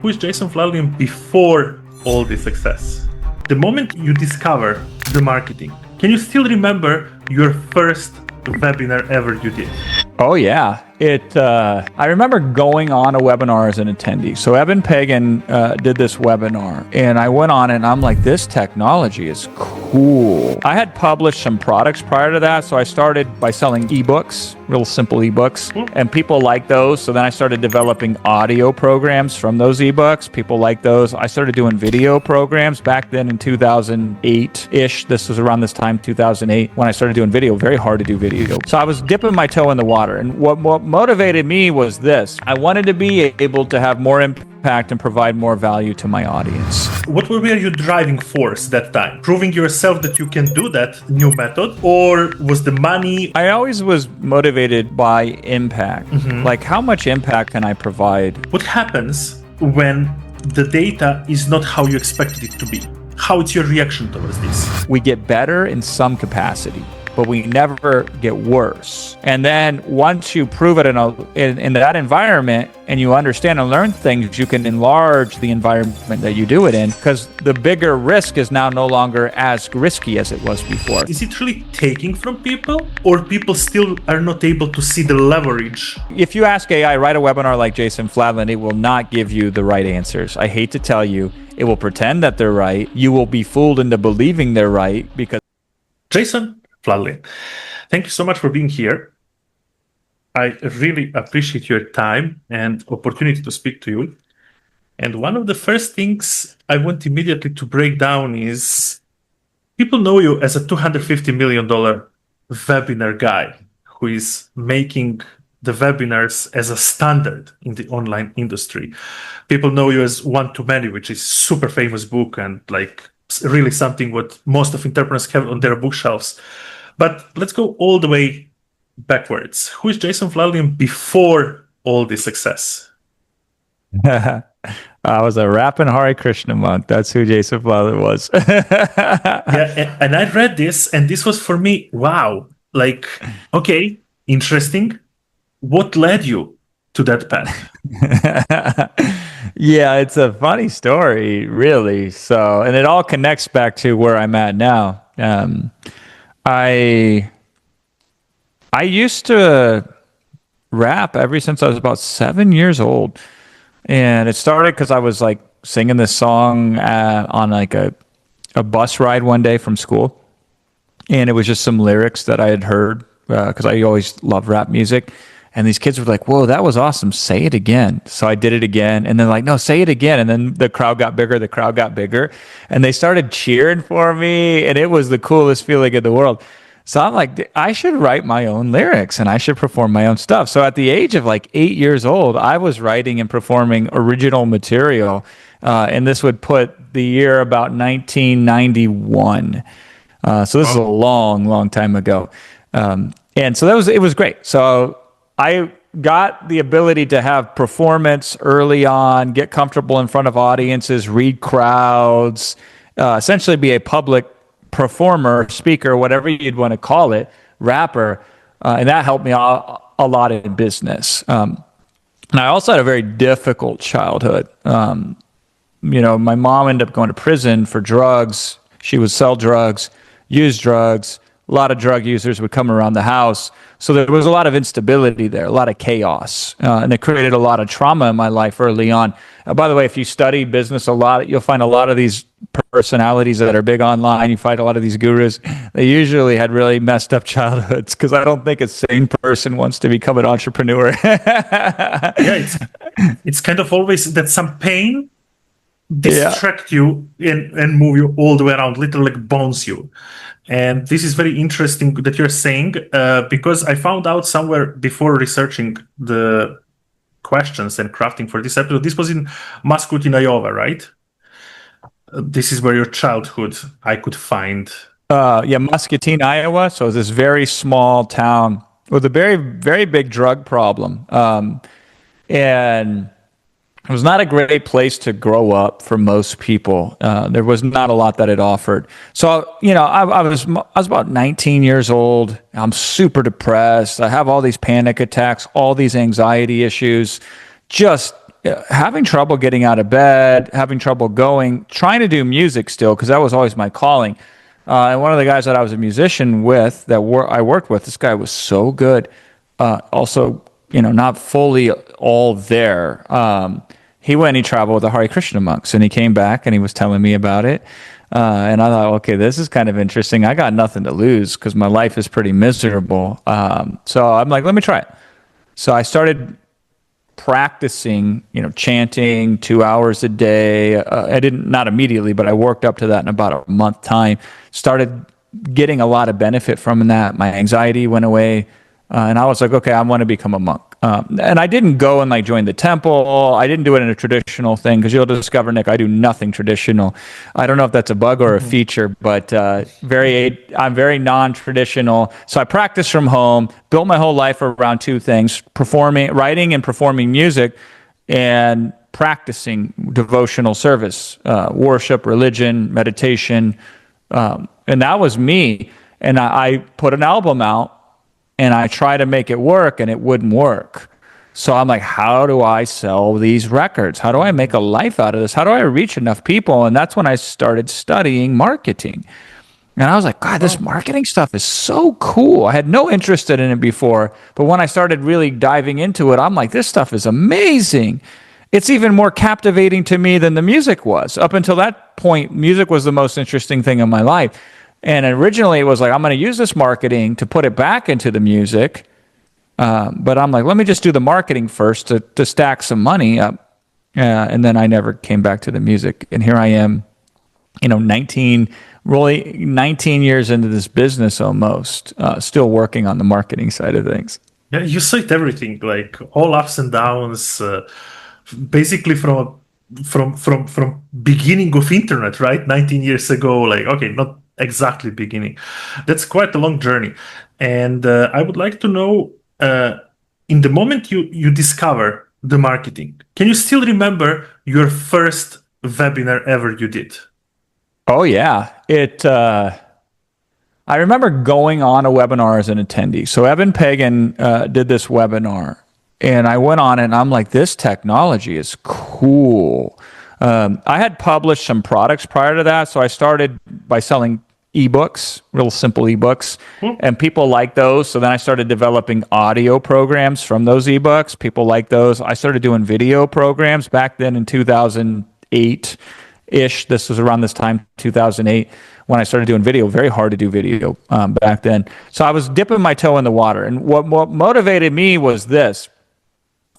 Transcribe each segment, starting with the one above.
Who is Jason Fladlien before all this success? The moment you discover the marketing, can you still remember your first webinar ever you did? Oh yeah, I remember going on a webinar as an attendee. So Evan Pagan did this webinar, and I went on it, and I'm like, this technology is cool. I had published some products prior to that, so I started by selling ebooks, real simple ebooks, and people liked those. So then I started developing audio programs from those ebooks. People liked those. I started doing video programs back then in 2008-ish. This was around this time, 2008, when I started doing video. Very hard to do video. So I was dipping my toe in the water. And what motivated me was this. I wanted to be able to have more impact and provide more value to my audience. What were your driving force that time? Proving yourself that you can do that new method? Or was the money? I always was motivated by impact. Like, how much impact can I provide? What happens when the data is not how you expected it to be? How is your reaction towards this? We get better in some capacity, but we never get worse. And then once you prove it in that environment and you understand and learn things, you can enlarge the environment that you do it in, because the bigger risk is now no longer as risky as it was before. Is it really taking from people, or people still are not able to see the leverage? If you ask AI, write a webinar like Jason Fladlien, it will not give you the right answers. I hate to tell you, it will pretend that they're right. You will be fooled into believing they're right because... Jason Fladlien, thank you so much for being here. I really appreciate your time and opportunity to speak to you. And one of the first things I want immediately to break down is people know you as a $250 million webinar guy who is making the webinars as a standard in the online industry. People know you as One to Many, which is super famous book and like really something what most of entrepreneurs have on their bookshelves. But let's go all the way backwards. Who is Jason Fladlien before all this success? I was a rapping Hare Krishna monk. That's who Jason Fladlien was. Yeah, and I read this, and this was for me, wow. Like, okay, interesting. What led you to that path? Yeah, it's a funny story, really. So, and it all connects back to where I'm at now. I used to rap ever since I was about 7 years old, and it started because I was like singing this song on like a bus ride one day from school, and it was just some lyrics that I had heard because I always loved rap music. And these kids were like, whoa, that was awesome. Say it again. So I did it again. And then like, no, say it again. And then the crowd got bigger. And they started cheering for me. And it was the coolest feeling in the world. So I'm like, I should write my own lyrics and I should perform my own stuff. So at the age of like 8 years old, I was writing and performing original material. And this would put the year about 1991. So this is a long time ago. And so it was great. So I got the ability to have performance early on, get comfortable in front of audiences, read crowds, essentially be a public performer, speaker, whatever you'd want to call it, rapper. And that helped me a lot in business. And I also had a very difficult childhood. My mom ended up going to prison for drugs. She would sell drugs, use drugs. A lot of drug users would come around the house. So there was a lot of instability there, a lot of chaos. And it created a lot of trauma in my life early on. By the way, if you study business a lot, you'll find a lot of these personalities that are big online. You find a lot of these gurus. They usually had really messed up childhoods, because I don't think a sane person wants to become an entrepreneur. Yeah, it's kind of always that some pain distract you and move you all the way around, literally like bones you. And this is very interesting that you're saying, because I found out somewhere before researching the questions and crafting for this episode, this was in Muscatine, Iowa, right? This is where your childhood I could find. Muscatine, Iowa. So it's this very small town with a very, very big drug problem. And it was not a great place to grow up for most people. There was not a lot that it offered. So, I was about 19 years old. I'm super depressed. I have all these panic attacks, all these anxiety issues, just having trouble getting out of bed, having trouble going, trying to do music still, because that was always my calling. And one of the guys that I was a musician with, I worked with, this guy was so good. Also, not fully all there. He went and he traveled with the Hare Krishna monks, and he came back and he was telling me about it. And I thought, okay, this is kind of interesting. I got nothing to lose because my life is pretty miserable. So I'm like, let me try it. So I started practicing, chanting 2 hours a day. I didn't, not immediately, but I worked up to that in about a month time. Started getting a lot of benefit from that. My anxiety went away. And I was like, okay, I want to become a monk. And I didn't go and join the temple. I didn't do it in a traditional thing, because you'll discover, Nick, I do nothing traditional. I don't know if that's a bug or a feature, but I'm very non-traditional. So I practiced from home, built my whole life around two things: writing and performing music, and practicing devotional service, worship, religion, meditation. And that was me. And I put an album out, and I tried to make it work, and it wouldn't work. So I'm like, how do I sell these records? How do I make a life out of this? How do I reach enough people? And that's when I started studying marketing. And I was like, God, this marketing stuff is so cool. I had no interest in it before, but when I started really diving into it, I'm like, this stuff is amazing. It's even more captivating to me than the music was. Up until that point, music was the most interesting thing in my life. And originally it was like, I'm going to use this marketing to put it back into the music. But I'm like, let me just do the marketing first to stack some money up. And then I never came back to the music. And here I am, 19 years into this business almost, still working on the marketing side of things. Yeah, you cite everything, like all ups and downs, basically from beginning of internet, right? 19 years ago, okay, not exactly beginning. That's quite a long journey. And I would like to know, in the moment you discover the marketing, can you still remember your first webinar ever you did? Oh, yeah. I remember going on a webinar as an attendee. So Evan Pagan did this webinar, and I went on it, and I'm like, this technology is cool. I had published some products prior to that, so I started by selling ebooks, real simple ebooks, and people like those. So then I started developing audio programs from those ebooks. People like those. I started doing video programs back then in 2008-ish. This was around this time, 2008, when I started doing video. Very hard to do video back then. So I was dipping my toe in the water. And what motivated me was this.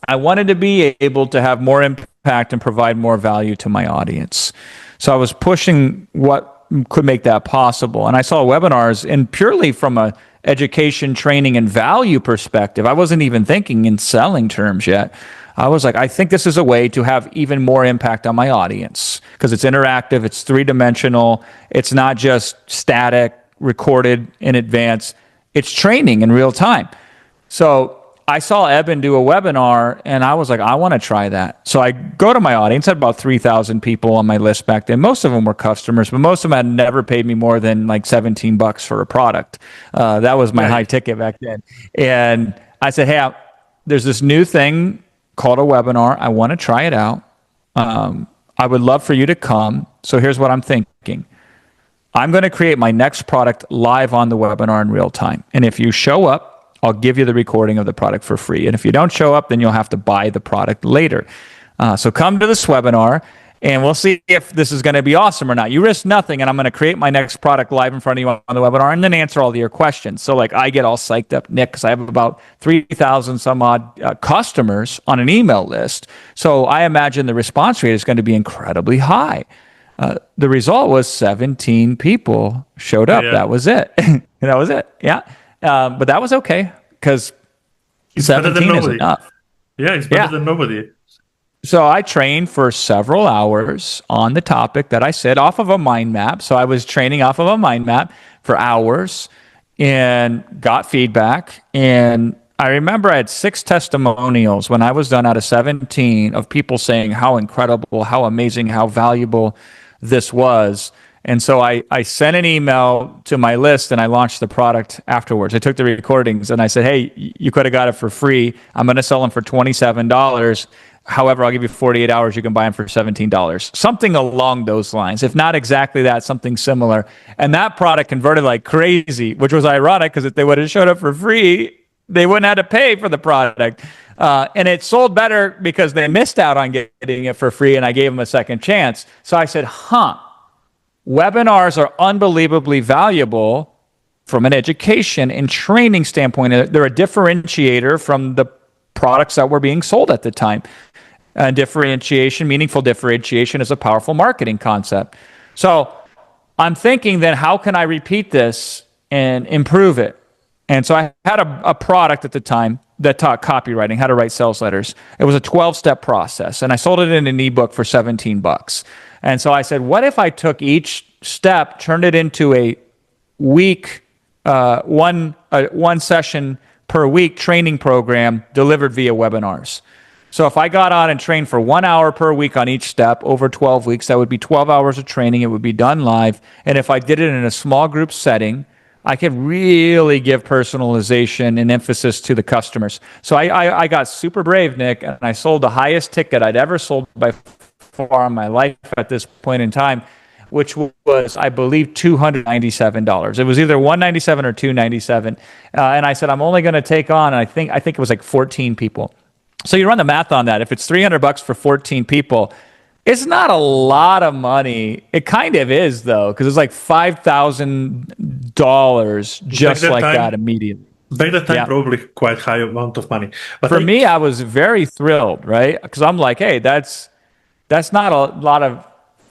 I wanted to be able to have more impact and provide more value to my audience. So I was pushing what could make that possible. And I saw webinars, and purely from a education, training, and value perspective, I wasn't even thinking in selling terms yet. I was like, I think this is a way to have even more impact on my audience, because it's interactive, it's three-dimensional, it's not just static, recorded in advance, it's training in real time. So I saw Eben do a webinar, and I was like, I want to try that. So I go to my audience. I had about 3,000 people on my list back then. Most of them were customers, but most of them had never paid me more than $17 for a product. That was my high ticket back then. And I said, hey, there's this new thing called a webinar. I want to try it out. I would love for you to come. So here's what I'm thinking. I'm going to create my next product live on the webinar in real time. And if you show up, I'll give you the recording of the product for free. And if you don't show up, then you'll have to buy the product later. So come to this webinar, and we'll see if this is going to be awesome or not. You risk nothing, and I'm going to create my next product live in front of you on the webinar and then answer all of your questions. So I get all psyched up, Nick, because I have about 3,000 some odd customers on an email list. So I imagine the response rate is going to be incredibly high. The result was 17 people showed up. Yeah. That was it. That was it. Yeah. But that was okay, because 17 is enough. Yeah, it's better than nobody. So I trained for several hours on the topic that I said, off of a mind map. So I was training off of a mind map for hours and got feedback. And I remember I had 6 testimonials when I was done out of 17 of people saying how incredible, how amazing, how valuable this was. And so I sent an email to my list, and I launched the product afterwards. I took the recordings and I said, hey, you could have got it for free. I'm going to sell them for $27. However, I'll give you 48 hours. You can buy them for $17. Something along those lines. If not exactly that, something similar. And that product converted like crazy, which was ironic because if they would have showed up for free, they wouldn't have to pay for the product. And it sold better because they missed out on getting it for free, and I gave them a second chance. So I said, webinars are unbelievably valuable from an education and training standpoint. They're a differentiator from the products that were being sold at the time. And differentiation, meaningful differentiation, is a powerful marketing concept. So I'm thinking then, how can I repeat this and improve it? And so I had a product at the time that taught copywriting, how to write sales letters. It was a 12-step process, and I sold it in an ebook for $17. And so I said, what if I took each step, turned it into a week, one session per week training program delivered via webinars? So if I got on and trained for 1 hour per week on each step over 12 weeks, that would be 12 hours of training. It would be done live. And if I did it in a small group setting, I could really give personalization and emphasis to the customers. So I got super brave, Nick, and I sold the highest ticket I'd ever sold by far in my life at this point in time, which was, I believe, $297. It was either $197 or $297. And I said, I'm only going to take on, I think it was like 14 people. So you run the math on that. If it's $300 for 14 people, it's not a lot of money. It kind of is, though, because it's like $5,000 just like that immediately. Back that time, probably quite high amount of money. But for me, I was very thrilled, right? Because I'm like, hey, that's not a lot of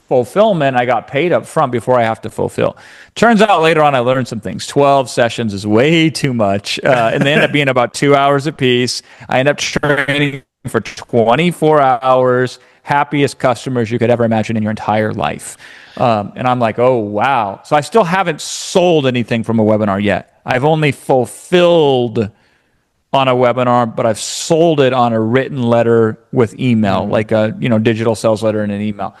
fulfillment. I got paid up front before I have to fulfill. Turns out later on, I learned some things. 12 sessions is way too much. And they end up being about 2 hours a piece. I end up training for 24 hours. Happiest customers you could ever imagine in your entire life. And I'm like, oh, wow. So I still haven't sold anything from a webinar yet. I've only fulfilled on a webinar, but I've sold it on a written letter with email, like a digital sales letter and an email.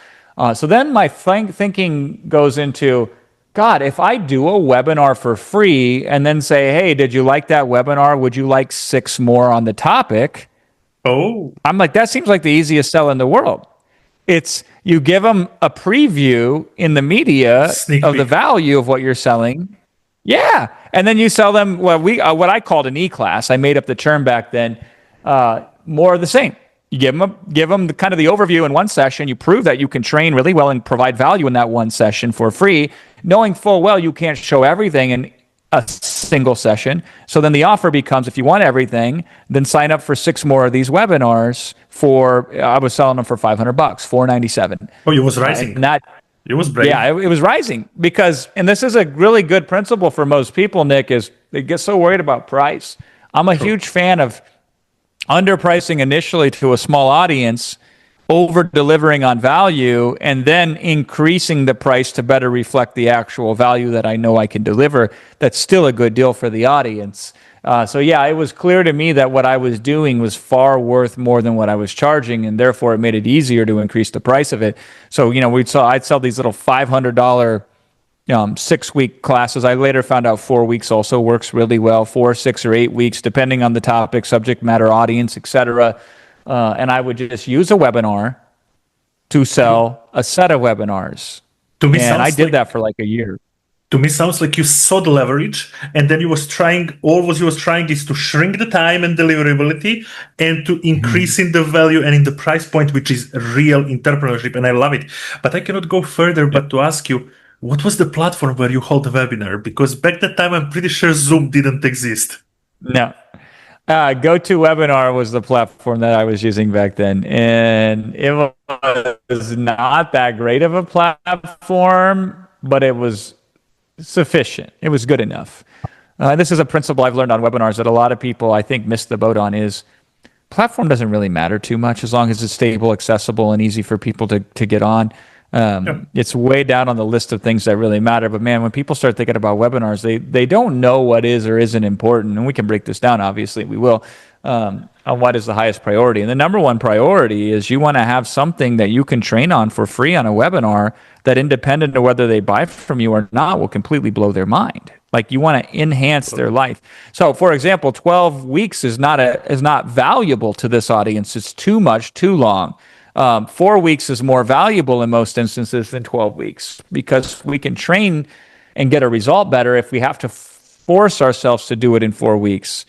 So then my thinking goes into, God, if I do a webinar for free and then say, hey, did you like that webinar? Would you like 6 more on the topic? Oh, I'm like, that seems like the easiest sell in the world. It's you give them a preview in the media of the value of what you're selling. Yeah. And then you sell them what I called an e-class. I made up the term back then. More of the same. You give them the kind of the overview in one session. You prove that you can train really well and provide value in that one session for free, knowing full well you can't show everything in a single session. So then the offer becomes, if you want everything, then sign up for 6 more of these webinars I was selling them for $500, $497. Oh, it was rising. It was brave. Yeah, it was rising because, and this is a really good principle for most people, Nick, is they get so worried about price. I'm a huge fan of underpricing initially to a small audience, over delivering on value, and then increasing the price to better reflect the actual value that I know I can deliver. That's still a good deal for the audience. So yeah, it was clear to me that what I was doing was far worth more than what I was charging, and therefore it made it easier to increase the price of it. So I'd sell these little $500 6-week classes. I later found out 4 weeks also works really well. 4, 6, or 8 weeks, depending on the topic, subject matter, audience, etc. And I would just use a webinar to sell a set of webinars. And I did that for like a year. To me, sounds like you saw the leverage, and then you was trying is to shrink the time and deliverability, and to increase in the value and in the price point, which is real entrepreneurship, and I love it. But I cannot go further, but to ask you, what was the platform where you hold the webinar? Because back that time, I'm pretty sure Zoom didn't exist. No. GoToWebinar was the platform that I was using back then, and it was not that great of a platform, but it was sufficient. It was good enough. This is a principle I've learned on webinars that a lot of people, I think, miss the boat on is platform doesn't really matter too much as long as it's stable, accessible, and easy for people to get on. It's way down on the list of things that really matter. But man, when people start thinking about webinars, they don't know what is or isn't important. And we can break this down, obviously, we will, on what is the highest priority. And the number one priority is you want to have something that you can train on for free on a webinar that, independent of whether they buy from you or not, will completely blow their mind. Like you want to enhance their life. So, for example, 12 weeks is not valuable to this audience. It's too much, too long. 4 weeks is more valuable in most instances than 12 weeks because we can train and get a result better if we have to force ourselves to do it in 4 weeks.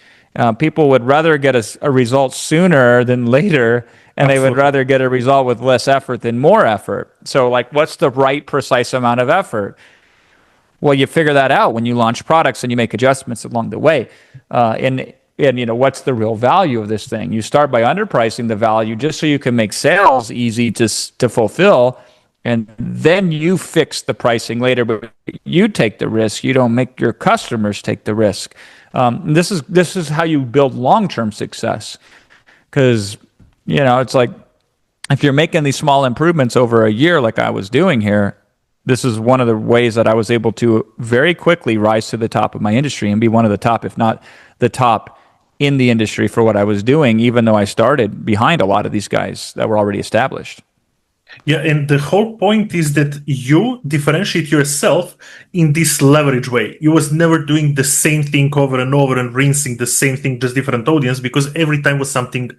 People would rather get a result sooner than later, and they would rather get a result with less effort than more effort. So, like, what's the right precise amount of effort? Well, you figure that out when you launch products and you make adjustments along the way. And what's the real value of this thing? You start by underpricing the value just so you can make sales easy to fulfill, and then you fix the pricing later. But you take the risk. You don't make your customers take the risk. This is how you build long-term success. Because it's like if you're making these small improvements over a year, like I was doing here. This is one of the ways that I was able to very quickly rise to the top of my industry and be one of the top, if not the top in the industry for what I was doing, even though I started behind a lot of these guys that were already established. Yeah, and the whole point is that you differentiate yourself in this leverage way. You was never doing the same thing over and over and rinsing the same thing, just different audience, because every time was something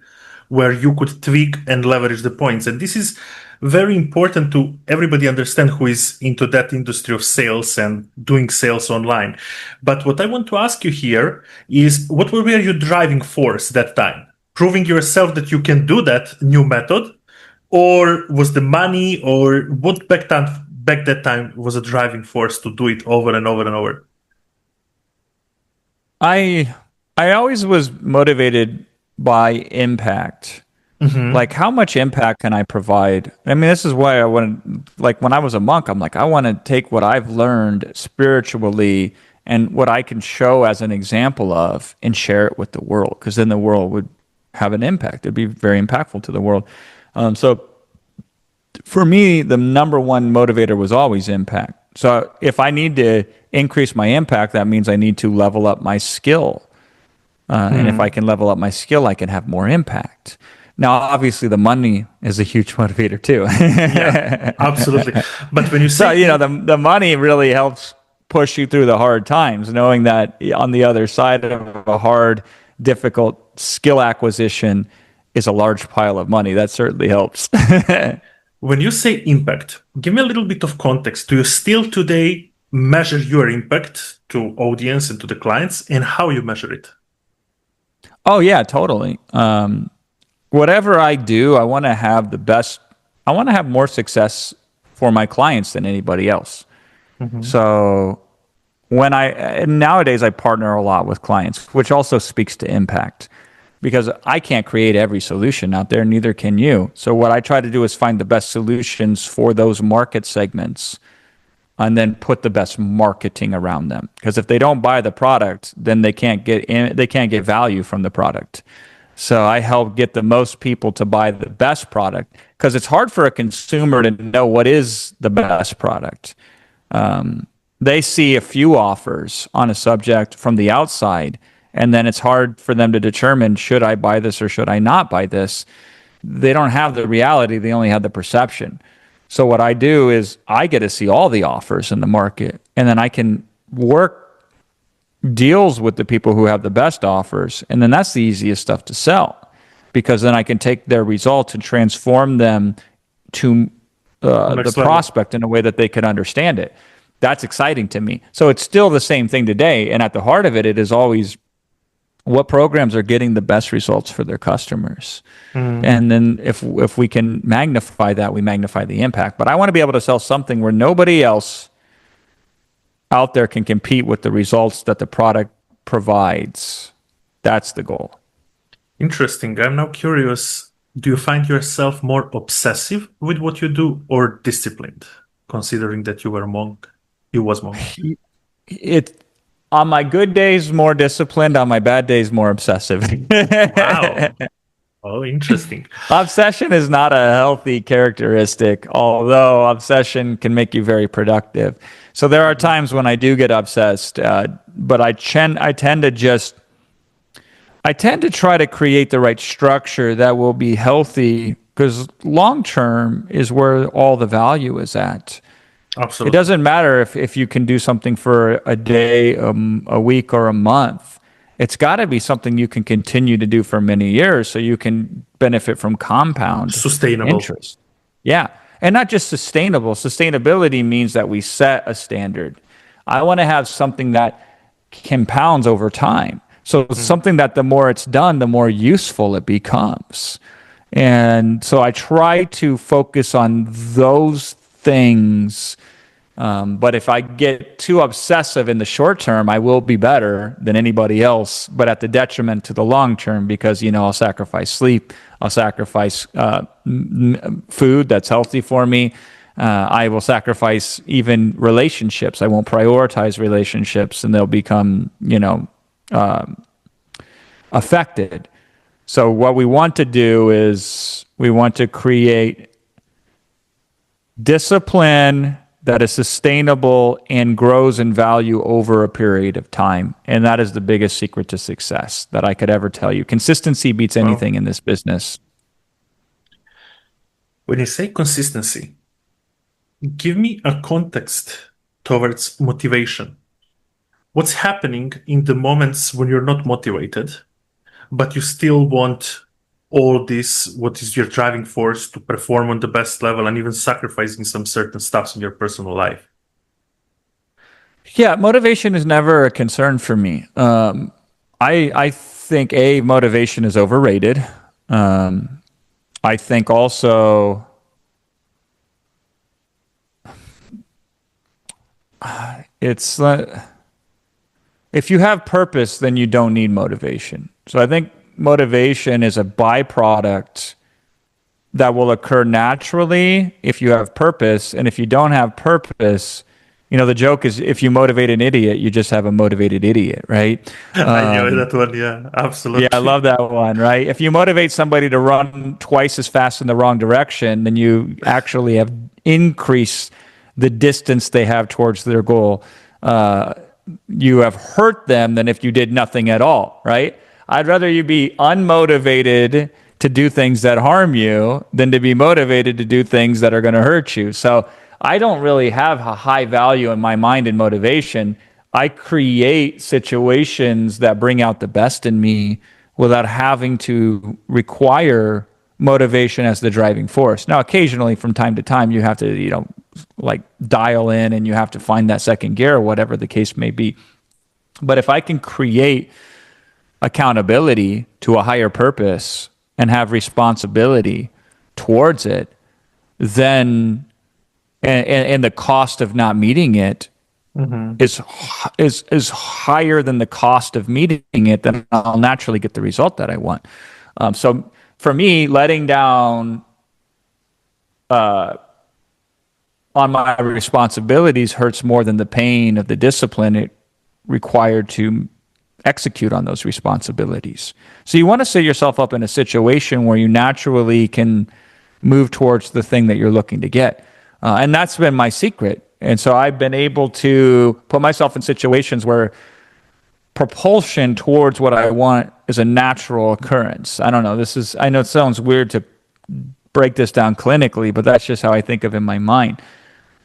where you could tweak and leverage the points. And this is very important to everybody understand who is into that industry of sales and doing sales online. But what I want to ask you here is, what were your driving force that time? Proving yourself that you can do that new method? Or was the money, or what back that time was a driving force to do it over and over and over? I always was motivated by impact. Like, how much impact can I provide? I mean, this is why I wanted, like, when I was a monk, I'm like, I want to take what I've learned spiritually and what I can show as an example of and share it with the world, because then the world would have an impact. It'd be very impactful to the world. So for me, the number one motivator was always impact. So if I need to increase my impact, that means I need to level up my skill. And if I can level up my skill, I can have more impact. Now, obviously, the money is a huge motivator too. Yeah, absolutely. But when you say, so, the money really helps push you through the hard times, knowing that on the other side of a hard, difficult skill acquisition is a large pile of money. That certainly helps. When you say impact, give me a little bit of context. Do you still today measure your impact to audience and to the clients, and how you measure it? Oh, yeah, totally. Whatever I do, I want to have the best. I want to have more success for my clients than anybody else. So nowadays I partner a lot with clients, which also speaks to impact, because I can't create every solution out there, neither can you. So what I try to do is find the best solutions for those market segments and then put the best marketing around them. Because if they don't buy the product, then they can't get value from the product. So I help get the most people to buy the best product, because it's hard for a consumer to know what is the best product. They see a few offers on a subject from the outside, and then it's hard for them to determine, should I buy this or should I not buy this? They don't have the reality, they only have the perception. So what I do is I get to see all the offers in the market, and then I can work deals with the people who have the best offers, and then that's the easiest stuff to sell, because then I can take their results and transform them to the prospect in a way that they can understand it. That's exciting to me. So it's still the same thing today, and at the heart of it, it is always what programs are getting the best results for their customers. And then if we can magnify that, we magnify the impact. But I want to be able to sell something where nobody else out there can compete with the results that the product provides. That's the goal. Interesting. I'm now curious, do you find yourself more obsessive with what you do or disciplined, considering that you was monk? On my good days, more disciplined. On my bad days, more obsessive. Wow. Oh, interesting. Obsession is not a healthy characteristic, although obsession can make you very productive. So there are times when I do get obsessed, but I tend to try to create the right structure that will be healthy, because long term is where all the value is at. It Absolutely. doesn't matter if you can do something for a day, a week, or a month. It's got to be something you can continue to do for many years so you can benefit from compound Sustainable. interest. Yeah. And not just sustainable. Sustainability means that we set a standard. I want to have something that compounds over time. So it's Mm. something that the more it's done, the more useful it becomes. And so I try to focus on those things. But if I get too obsessive in the short term, I will be better than anybody else, but at the detriment to the long term because, I'll sacrifice sleep. I'll sacrifice food that's healthy for me. I will sacrifice even relationships. I won't prioritize relationships and they'll become, affected. So what we want to do is we want to create discipline that is sustainable and grows in value over a period of time. And that is the biggest secret to success that I could ever tell you. Consistency beats Well, anything in this business. when you say consistency, give me a context towards motivation. What's happening in the moments when you're not motivated, but you still want all this, what is your driving force to perform on the best level and even sacrificing some certain stuffs in your personal life? Yeah, motivation is never a concern for me. I think motivation is overrated. I think also it's if you have purpose, then you don't need motivation. So I think motivation is a byproduct that will occur naturally if you have purpose. And if you don't have purpose, the joke is if you motivate an idiot, you just have a motivated idiot, right? I know that one. Yeah, Yeah, I absolutely. love that one, right? If you motivate somebody to run twice as fast in the wrong direction, then you actually have increased the distance they have towards their goal. You have hurt them than if you did nothing at all, right? I'd rather you be unmotivated to do things that harm you than to be motivated to do things that are going to hurt you. So I don't really have a high value in my mind in motivation. I create situations that bring out the best in me without having to require motivation as the driving force. Now, occasionally from time to time, you have to, like dial in and you have to find that second gear or whatever the case may be. But if I can create accountability to a higher purpose and have responsibility towards it, then and the cost of not meeting it Mhm. is higher than the cost of meeting it, then I'll naturally get the result that I want. So for me, letting down on my responsibilities hurts more than the pain of the discipline it required to execute on those responsibilities. So you want to set yourself up in a situation where you naturally can move towards the thing that you're looking to get. And that's been my secret. And so I've been able to put myself in situations where propulsion towards what I want is a natural occurrence. I don't know. I know it sounds weird to break this down clinically, but that's just how I think of it in my mind.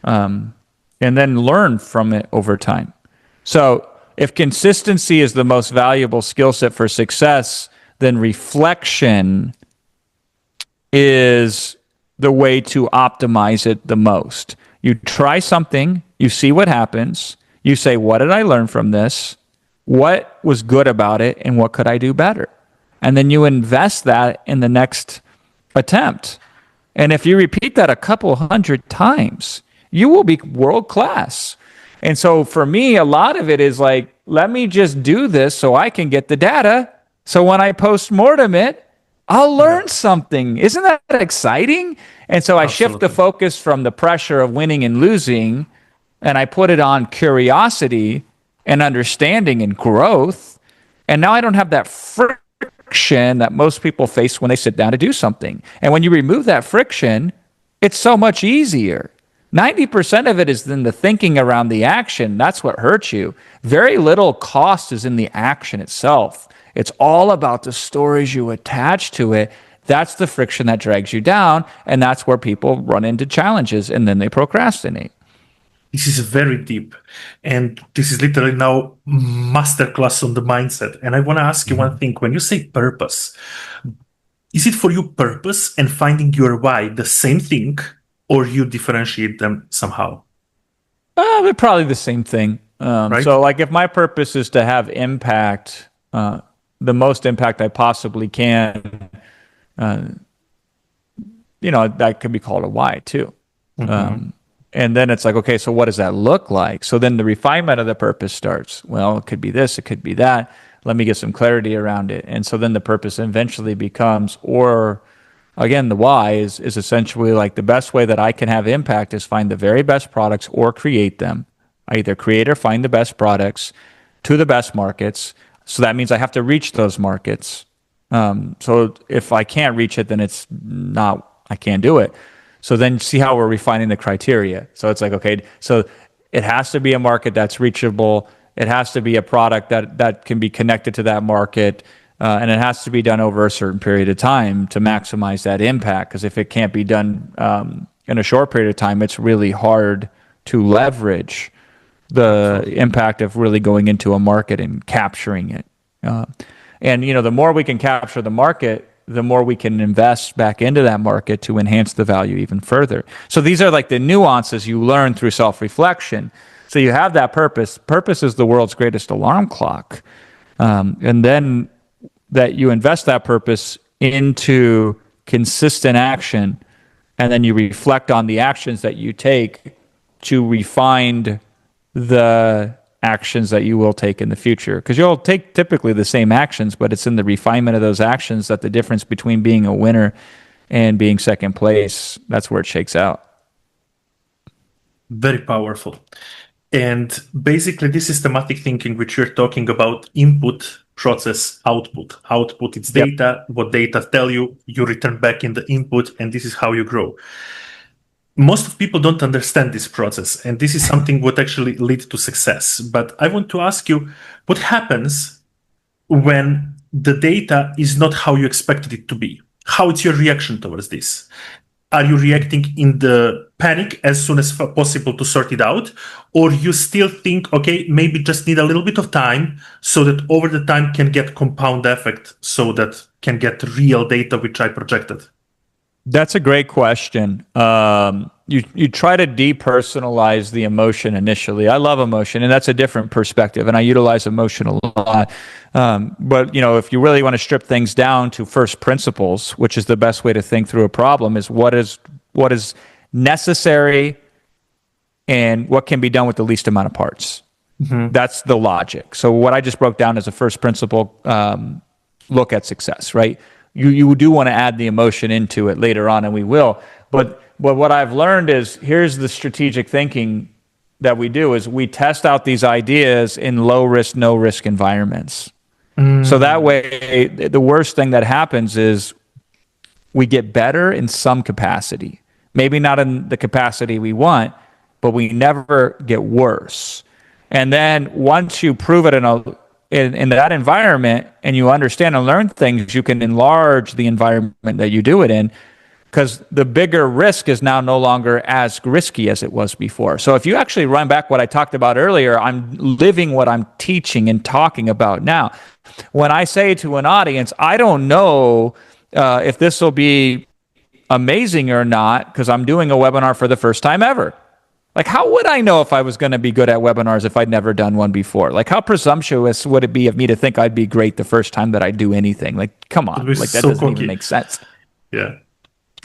And then learn from it over time. So if consistency is the most valuable skill set for success, then reflection is the way to optimize it the most. You try something, you see what happens, you say, what did I learn from this? What was good about it? And what could I do better? And then you invest that in the next attempt. And if you repeat that a couple hundred times, you will be world class. And so for me, a lot of it is like, let me just do this so I can get the data. So when I post-mortem it, I'll learn something. Isn't that exciting? And so I shift the Absolutely. focus from the pressure of winning and losing, and I put it on curiosity and understanding and growth. And now I don't have that friction that most people face when they sit down to do something. And when you remove that friction, it's so much easier. 90% of it is in the thinking around the action. That's what hurts you. Very little cost is in the action itself. It's all about the stories you attach to it. That's the friction that drags you down, and that's where people run into challenges, and then they procrastinate. This is very deep. And this is literally now masterclass on the mindset. And I want to ask you one thing. When you say purpose, is it for you purpose and finding your why the same thing, or you differentiate them somehow? They're probably the same thing. Right? So, like, if my purpose is to have impact, the most impact I possibly can, that could be called a why too. And then it's like, okay, so what does that look like? So then the refinement of the purpose starts. Well, it could be this, it could be that. Let me get some clarity around it. And so then the purpose eventually becomes, or again, the why is essentially like the best way that I can have impact is find the very best products or create them. I either create or find the best products to the best markets. So that means I have to reach those markets. So if I can't reach it, then it's not, I can't do it. So then see how we're refining the criteria. So it's like, okay, so it has to be a market that's reachable. It has to be a product that can be connected to that market. And it has to be done over a certain period of time to maximize that impact. Because if it can't be done in a short period of time, it's really hard to leverage the impact of really going into a market and capturing it. And the more we can capture the market, the more we can invest back into that market to enhance the value even further. So these are like the nuances you learn through self-reflection. So you have that purpose. Purpose is the world's greatest alarm clock. And then that you invest that purpose into consistent action, and then you reflect on the actions that you take to refine the actions that you will take in the future. Because you'll take typically the same actions, but it's in the refinement of those actions that the difference between being a winner and being second place, that's where it shakes out. Very powerful. And basically, this systematic thinking, which you're talking about, input, process, output. Output, it's data. Yep. What data tell you, you return back in the input, and this is how you grow. Most of people don't understand this process, and this is something what actually leads to success. But I want to ask you, what happens when the data is not how you expected it to be? How is your reaction towards this? Are you reacting in the panic as soon as possible to sort it out? Or you still think, okay, maybe just need a little bit of time so that over the time can get compound effect, so that can get real data which I projected? That's a great question. You try to depersonalize the emotion initially. I love emotion, and that's a different perspective, and I utilize emotion a lot. But if you really want to strip things down to first principles, which is the best way to think through a problem, is what is necessary and what can be done with the least amount of parts. Mm-hmm. That's the logic. So what I just broke down as a first principle look at success, right? You do want to add the emotion into it later on, and we will. But what I've learned is, here's the strategic thinking that we do, is we test out these ideas in low risk, no risk environments. So that way, the worst thing that happens is we get better in some capacity. Maybe not in the capacity we want, but we never get worse. And then once you prove it in that environment, and you understand and learn things, you can enlarge the environment that you do it in, because the bigger risk is now no longer as risky as it was before. So if you actually run back what I talked about earlier, I'm living what I'm teaching and talking about now. When I say to an audience, I don't know if this will be amazing or not, because I'm doing a webinar for the first time ever. Like, how would I know if I was going to be good at webinars if I'd never done one before? Like, how presumptuous would it be of me to think I'd be great the first time that I do anything? Like, come on, like that doesn't even make sense. Yeah.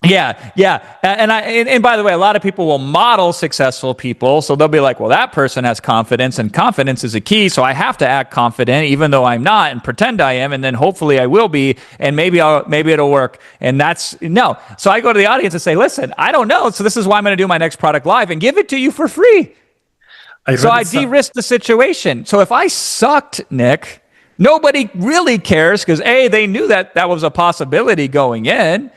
Yeah. And by the way, a lot of people will model successful people. So they'll be like, well, that person has confidence, and confidence is a key. So I have to act confident even though I'm not, and pretend I am. And then hopefully I will be, and maybe it'll work. And that's no. So I go to the audience and say, listen, I don't know. So this is why I'm going to do my next product live and give it to you for free. So I de-risk the situation. So if I sucked, Nick, nobody really cares, because A, they knew that was a possibility going in.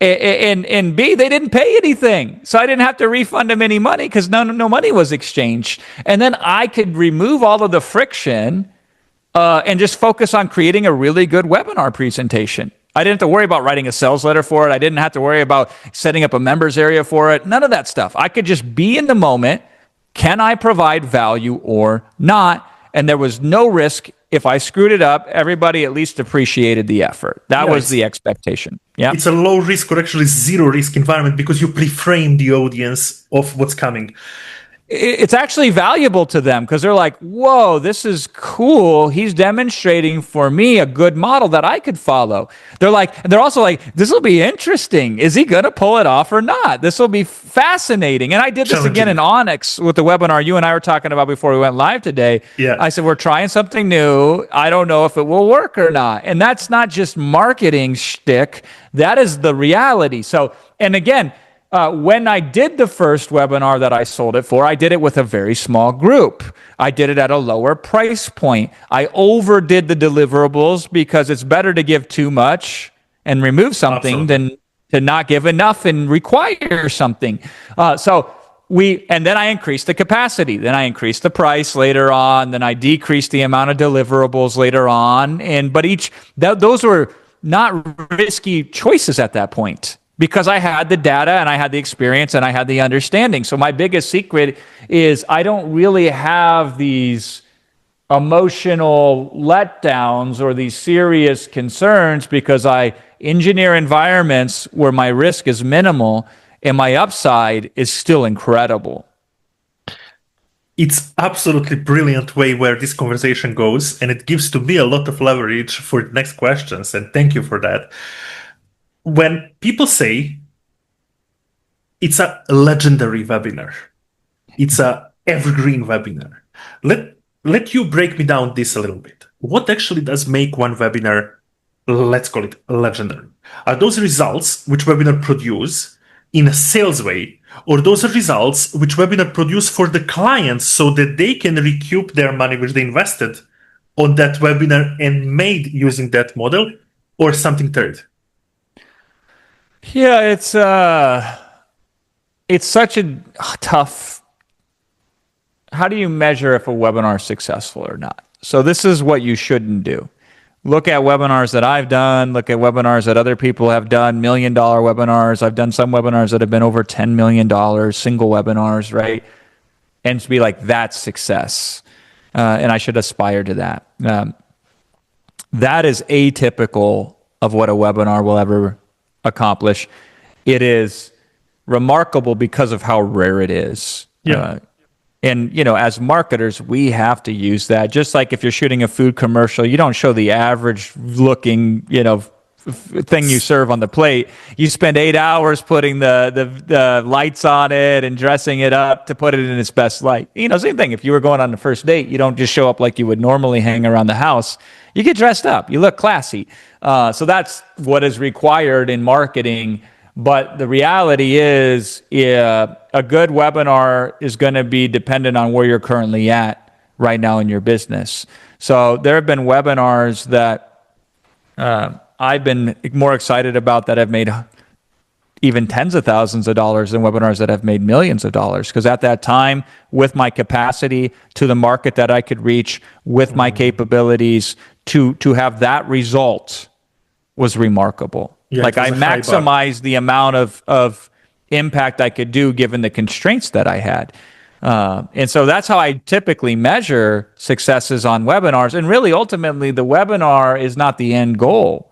And B, they didn't pay anything. So I didn't have to refund them any money, because no money was exchanged. And then I could remove all of the friction and just focus on creating a really good webinar presentation. I didn't have to worry about writing a sales letter for it. I didn't have to worry about setting up a members area for it. None of that stuff. I could just be in the moment can I provide value or not? And there was no risk. If I screwed it up, everybody at least appreciated the effort. That was the expectation. Yeah. It's a low risk or actually zero risk environment because you pre-frame the audience of what's coming. It's actually valuable to them because they're like, whoa, this is cool. He's demonstrating for me a good model that I could follow. They're also like, this will be interesting. Is he going to pull it off or not? This will be fascinating. And I did this again in Onyx with the webinar you and I were talking about before we went live today. Yeah. I said, we're trying something new. I don't know if it will work or not. And that's not just marketing shtick. That is the reality. So, and again, when I did the first webinar that I sold it for, I did it with a very small group. I did it at a lower price point. I overdid the deliverables because it's better to give too much and remove something than to not give enough and require something. And then I increased the capacity. Then I increased the price later on. Then I decreased the amount of deliverables later on. But those were not risky choices at that point, because I had the data and I had the experience and I had the understanding. So my biggest secret is I don't really have these emotional letdowns or these serious concerns because I engineer environments where my risk is minimal and my upside is still incredible. It's absolutely brilliant way where this conversation goes, and it gives to me a lot of leverage for the next questions, and thank you for that. When people say it's a legendary webinar, it's a evergreen webinar, let you break me down this a little bit. What actually does make one webinar, let's call it legendary? Are those results which webinar produce in a sales way, or those are results which webinar produce for the clients so that they can recoup their money which they invested on that webinar and made using that model, or something third? Yeah, it's such a tough. How do you measure if a webinar is successful or not? So this is what you shouldn't do. Look at webinars that I've done. Look at webinars that other people have done, $1 million webinars. I've done some webinars that have been over $10 million, single webinars, right? And to be like, that's success. And I should aspire to that. That is atypical of what a webinar will ever accomplish. It is remarkable because of how rare it is. Yeah. And, as marketers, we have to use that. Just like if you're shooting a food commercial, you don't show the average looking, thing you serve on the plate. You spend 8 hours putting the lights on it and dressing it up to put it in its best light. Same thing. If you were going on the first date, you don't just show up like you would normally hang around the house. You get dressed up. You look classy. So that's what is required in marketing. But the reality is, a good webinar is going to be dependent on where you're currently at right now in your business. So there have been webinars that I've been more excited about that have made even tens of thousands of dollars than webinars that have made millions of dollars. Because at that time, with my capacity to the market that I could reach, with my capabilities to have that result was remarkable. Yeah, like I maximized the amount of impact I could do given the constraints that I had. And so that's how I typically measure successes on webinars. And really, ultimately, the webinar is not the end goal.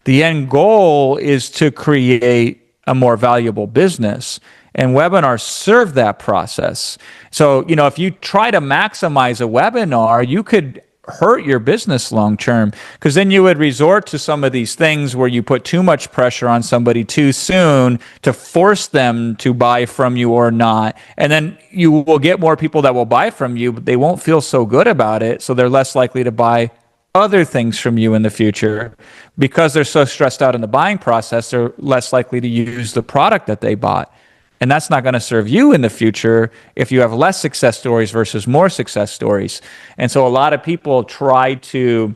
The end goal is to create a more valuable business. And webinars serve that process. So, if you try to maximize a webinar, you could hurt your business long term, because then you would resort to some of these things where you put too much pressure on somebody too soon to force them to buy from you or not. And then you will get more people that will buy from you, but they won't feel so good about it. So they're less likely to buy other things from you in the future. Because they're so stressed out in the buying process, they're less likely to use the product that they bought. And that's not going to serve you in the future if you have less success stories versus more success stories. And so a lot of people try to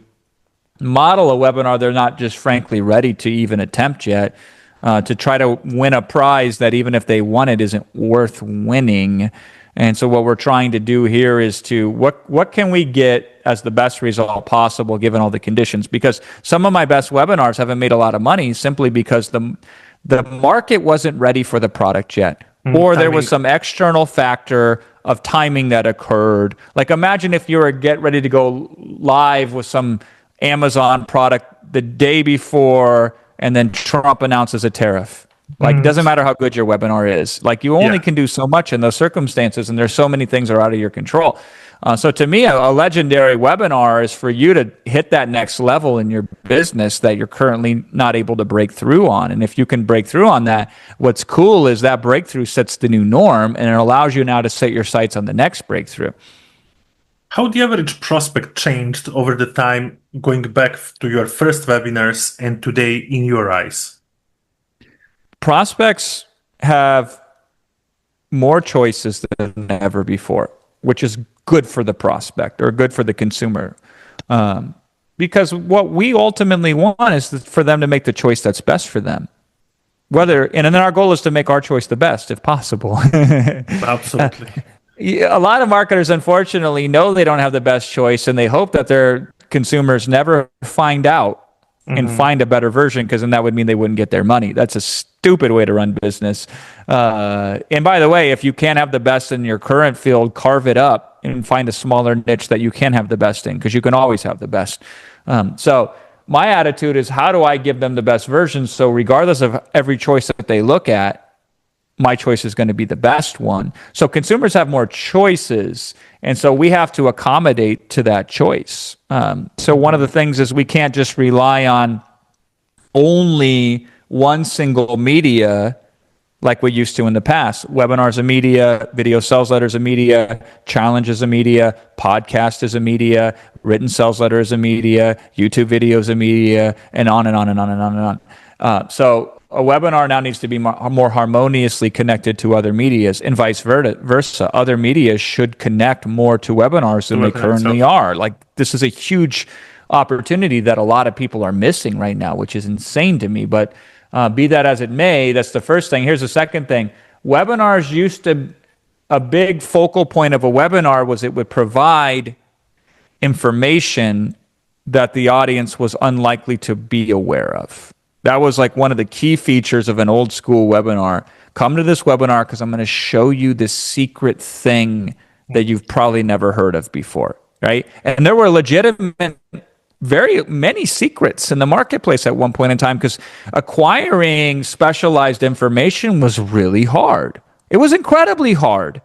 model a webinar they're not just frankly ready to even attempt yet, to try to win a prize that even if they won it isn't worth winning. And so what we're trying to do here is to what can we get as the best result possible given all the conditions? Because some of my best webinars haven't made a lot of money simply because the market wasn't ready for the product yet, or there was some external factor of timing that occurred. Like imagine if you were get ready to go live with some Amazon product the day before, and then Trump announces a tariff. Like, it doesn't matter how good your webinar is. Like, you only can do so much in those circumstances, and there's so many things that are out of your control. So to me, a legendary webinar is for you to hit that next level in your business that you're currently not able to break through on. And if you can break through on that, what's cool is that breakthrough sets the new norm, and it allows you now to set your sights on the next breakthrough. How the average prospect changed over the time, going back to your first webinars and today in your eyes? Prospects have more choices than ever before, which is good for the prospect or good for the consumer. Because what we ultimately want is for them to make the choice that's best for them. And then our goal is to make our choice the best, if possible. Absolutely. A lot of marketers, unfortunately, know they don't have the best choice, and they hope that their consumers never find out and find a better version, because then that would mean they wouldn't get their money. That's a stupid way to run business. And by the way, if you can't have the best in your current field, carve it up and find a smaller niche that you can have the best in, because you can always have the best. So my attitude is, how do I give them the best version? So regardless of every choice that they look at, my choice is going to be the best one. So consumers have more choices, and so we have to accommodate to that choice. So one of the things is we can't just rely on only one single media like we used to in the past. Webinars a media, video sales letters a media, challenge is a media, podcast is a media, written sales letter is a media, YouTube videos a media, and on and on and on and on and on. So a webinar now needs to be more harmoniously connected to other medias, and vice versa. Other medias should connect more to webinars than they currently are. Like, this is a huge opportunity that a lot of people are missing right now, which is insane to me. But be that as it may, that's the first thing. Here's the second thing. Webinars used to, a big focal point of a webinar was it would provide information that the audience was unlikely to be aware of. That was like one of the key features of an old school webinar. Come to this webinar because I'm going to show you this secret thing that you've probably never heard of before, right? And there were legitimate, very many secrets in the marketplace at one point in time, because acquiring specialized information was really hard. It was incredibly hard.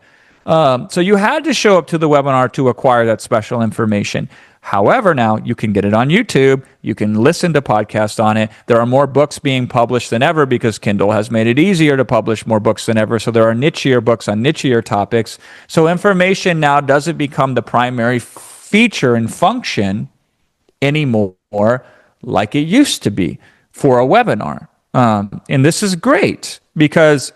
So you had to show up to the webinar to acquire that special information. However, now you can get it on YouTube. You can listen to podcasts on it. There are more books being published than ever because Kindle has made it easier to publish more books than ever. So there are nichier books on nichier topics. So information now doesn't become the primary feature and function anymore like it used to be for a webinar. And this is great because,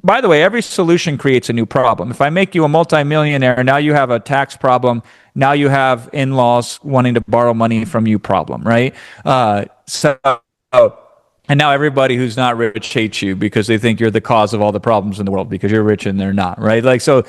by the way, every solution creates a new problem. If I make you a multimillionaire, now you have a tax problem. Now you have in-laws wanting to borrow money from you problem, right? And now everybody who's not rich hates you because they think you're the cause of all the problems in the world because you're rich and they're not, right? Like, so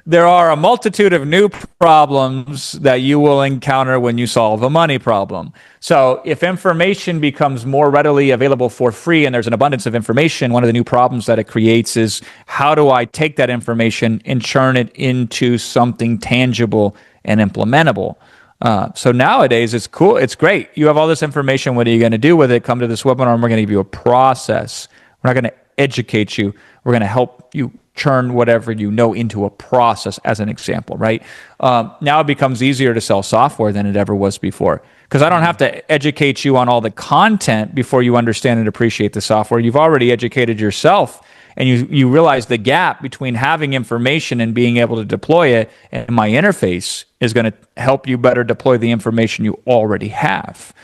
there are a multitude of new problems that you will encounter when you solve a money problem. So if information becomes more readily available for free and there's an abundance of information, one of the new problems that it creates is, how do I take that information and churn it into something tangible and implementable? So nowadays, it's cool. It's great. You have all this information. What are you going to do with it? Come to this webinar and we're going to give you a process. We're not going to educate you. We're going to help you churn whatever you know into a process, as an example, right? Now it becomes easier to sell software than it ever was before, because I don't have to educate you on all the content before you understand and appreciate the software. You've already educated yourself, and you realize the gap between having information and being able to deploy it, and my interface is going to help you better deploy the information you already have.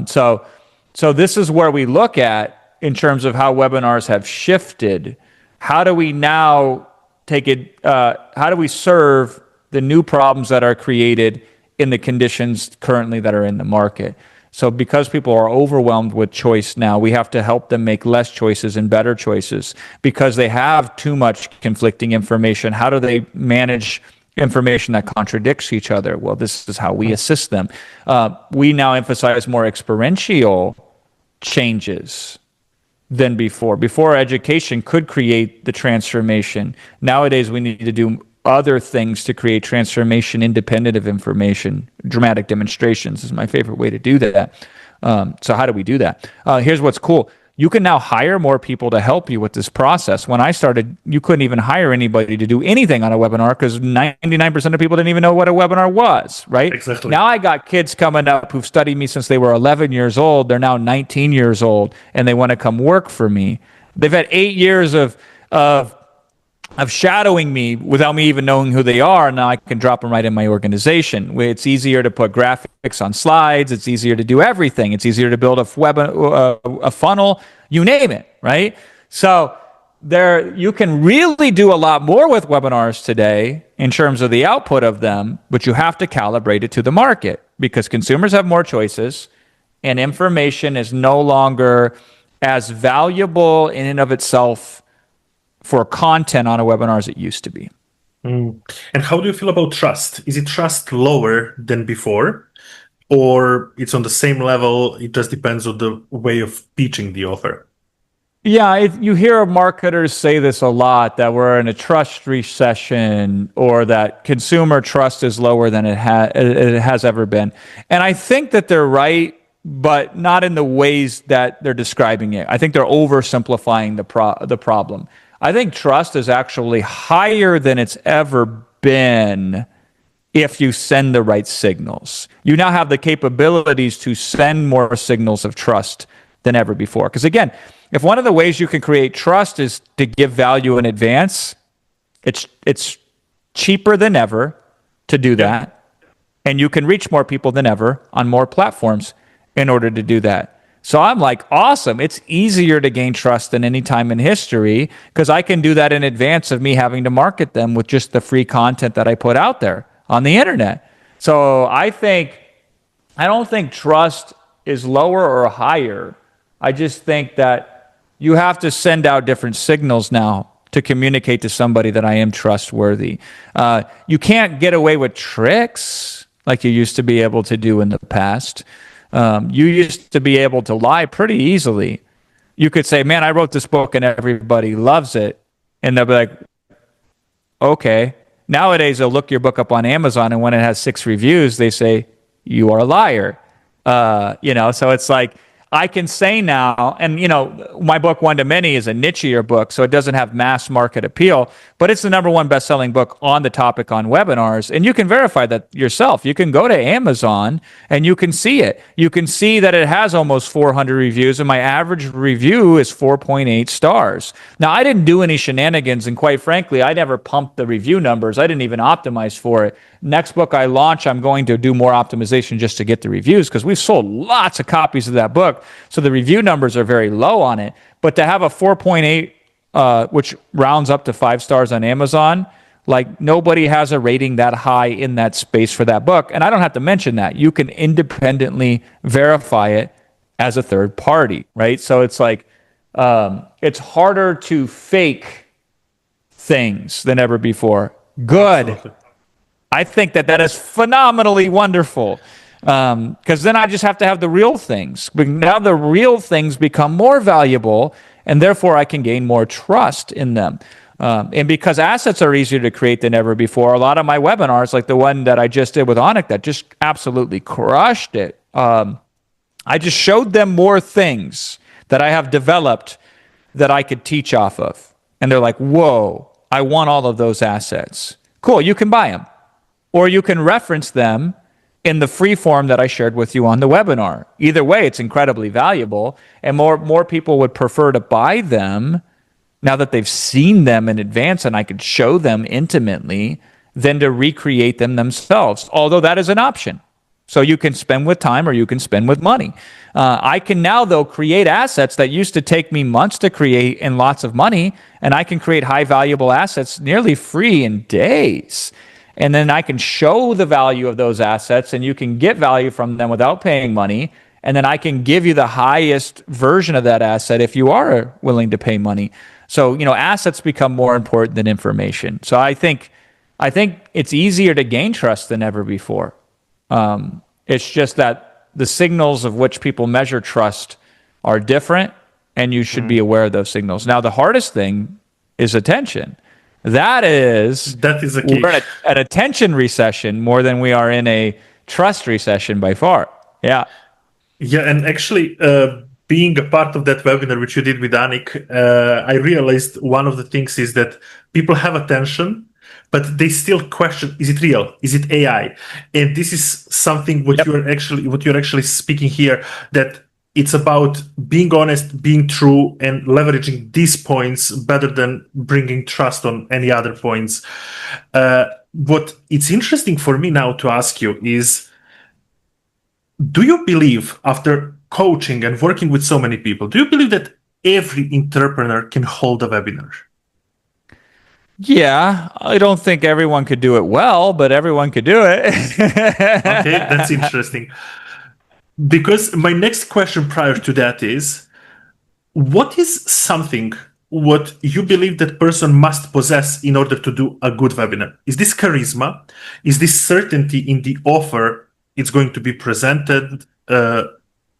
So this is where we look at in terms of how webinars have shifted. How do we now take it? How do we serve the new problems that are created in the conditions currently that are in the market? So because people are overwhelmed with choice now, we have to help them make less choices and better choices because they have too much conflicting information. How do they manage information that contradicts each other? Well, this is how we assist them. We now emphasize more experiential changes than before. Before, education could create the transformation. Nowadays, we need to do other things to create transformation independent of information. Dramatic demonstrations is my favorite way to do that. So how do we do that? Here's what's cool. You can now hire more people to help you with this process. When I started, you couldn't even hire anybody to do anything on a webinar because 99% of people didn't even know what a webinar was, right? Exactly. Now I got kids coming up who've studied me since they were 11 years old. They're now 19 years old, and they want to come work for me. They've had 8 years of shadowing me without me even knowing who they are. Now I can drop them right in my organization. It's easier to put graphics on slides. It's easier to do everything. It's easier to build a funnel, you name it, right? So you can really do a lot more with webinars today in terms of the output of them, but you have to calibrate it to the market because consumers have more choices and information is no longer as valuable in and of itself for content on a webinar as it used to be. And how do you feel about trust? Is it trust lower than before, or it's on the same level? It just depends on the way of pitching the offer. Yeah, you hear marketers say this a lot, that we're in a trust recession or that consumer trust is lower than it has ever been. And I think that they're right, but not in the ways that they're describing it. I think they're oversimplifying the problem. I think trust is actually higher than it's ever been if you send the right signals. You now have the capabilities to send more signals of trust than ever before. Because again, if one of the ways you can create trust is to give value in advance, it's cheaper than ever to do that. And you can reach more people than ever on more platforms in order to do that. So I'm like, awesome. It's easier to gain trust than any time in history because I can do that in advance of me having to market them with just the free content that I put out there on the internet. So I don't think trust is lower or higher. I just think that you have to send out different signals now to communicate to somebody that I am trustworthy. You can't get away with tricks like you used to be able to do in the past. You used to be able to lie pretty easily. You could say, man, I wrote this book and everybody loves it. And they'll be like, okay. Nowadays, they'll look your book up on Amazon, and when it has 6 reviews, they say, you are a liar. So it's like, I can say now, and my book, One to Many, is a nichier book, so it doesn't have mass market appeal, but it's the #1 best-selling book on the topic on webinars, and you can verify that yourself. You can go to Amazon, and you can see it. You can see that it has almost 400 reviews, and my average review is 4.8 stars. Now, I didn't do any shenanigans, and quite frankly, I never pumped the review numbers. I didn't even optimize for it. Next book I launch, I'm going to do more optimization just to get the reviews because we've sold lots of copies of that book. So the review numbers are very low on it. But to have a 4.8, which rounds up to 5 stars on Amazon, like nobody has a rating that high in that space for that book. And I don't have to mention that. You can independently verify it as a third party, right? So it's like, it's harder to fake things than ever before. Good. Absolutely. I think that is phenomenally wonderful because then I just have to have the real things. But now the real things become more valuable, and therefore I can gain more trust in them. And because assets are easier to create than ever before, a lot of my webinars, like the one that I just did with Onik that just absolutely crushed it, I just showed them more things that I have developed that I could teach off of. And they're like, whoa, I want all of those assets. Cool, you can buy them. Or you can reference them in the free form that I shared with you on the webinar. Either way, it's incredibly valuable, and more people would prefer to buy them now that they've seen them in advance and I could show them intimately than to recreate them themselves, although that is an option. So you can spend with time or you can spend with money. I can now, though, create assets that used to take me months to create and lots of money, and I can create high valuable assets nearly free in days. And then I can show the value of those assets, and you can get value from them without paying money. And then I can give you the highest version of that asset if you are willing to pay money. So, assets become more important than information. So I think it's easier to gain trust than ever before. It's just that the signals of which people measure trust are different, and you should be aware of those signals. Now, the hardest thing is attention. That is, That is the key. we're in an attention recession more than we are in a trust recession by far. Yeah. Yeah, and actually, being a part of that webinar which you did with Anik, I realized one of the things is that people have attention, but they still question: is it real? Is it AI? And this is something what you're actually speaking here, that it's about being honest, being true, and leveraging these points better than bringing trust on any other points. What it's interesting for me now to ask you is, do you believe, after coaching and working with so many people, do you believe that every entrepreneur can hold a webinar? Yeah, I don't think everyone could do it well, but everyone could do it. Okay, that's interesting. Because my next question prior to that is, what is something what you believe that person must possess in order to do a good webinar? Is this charisma? Is this certainty in the offer it's going to be presented?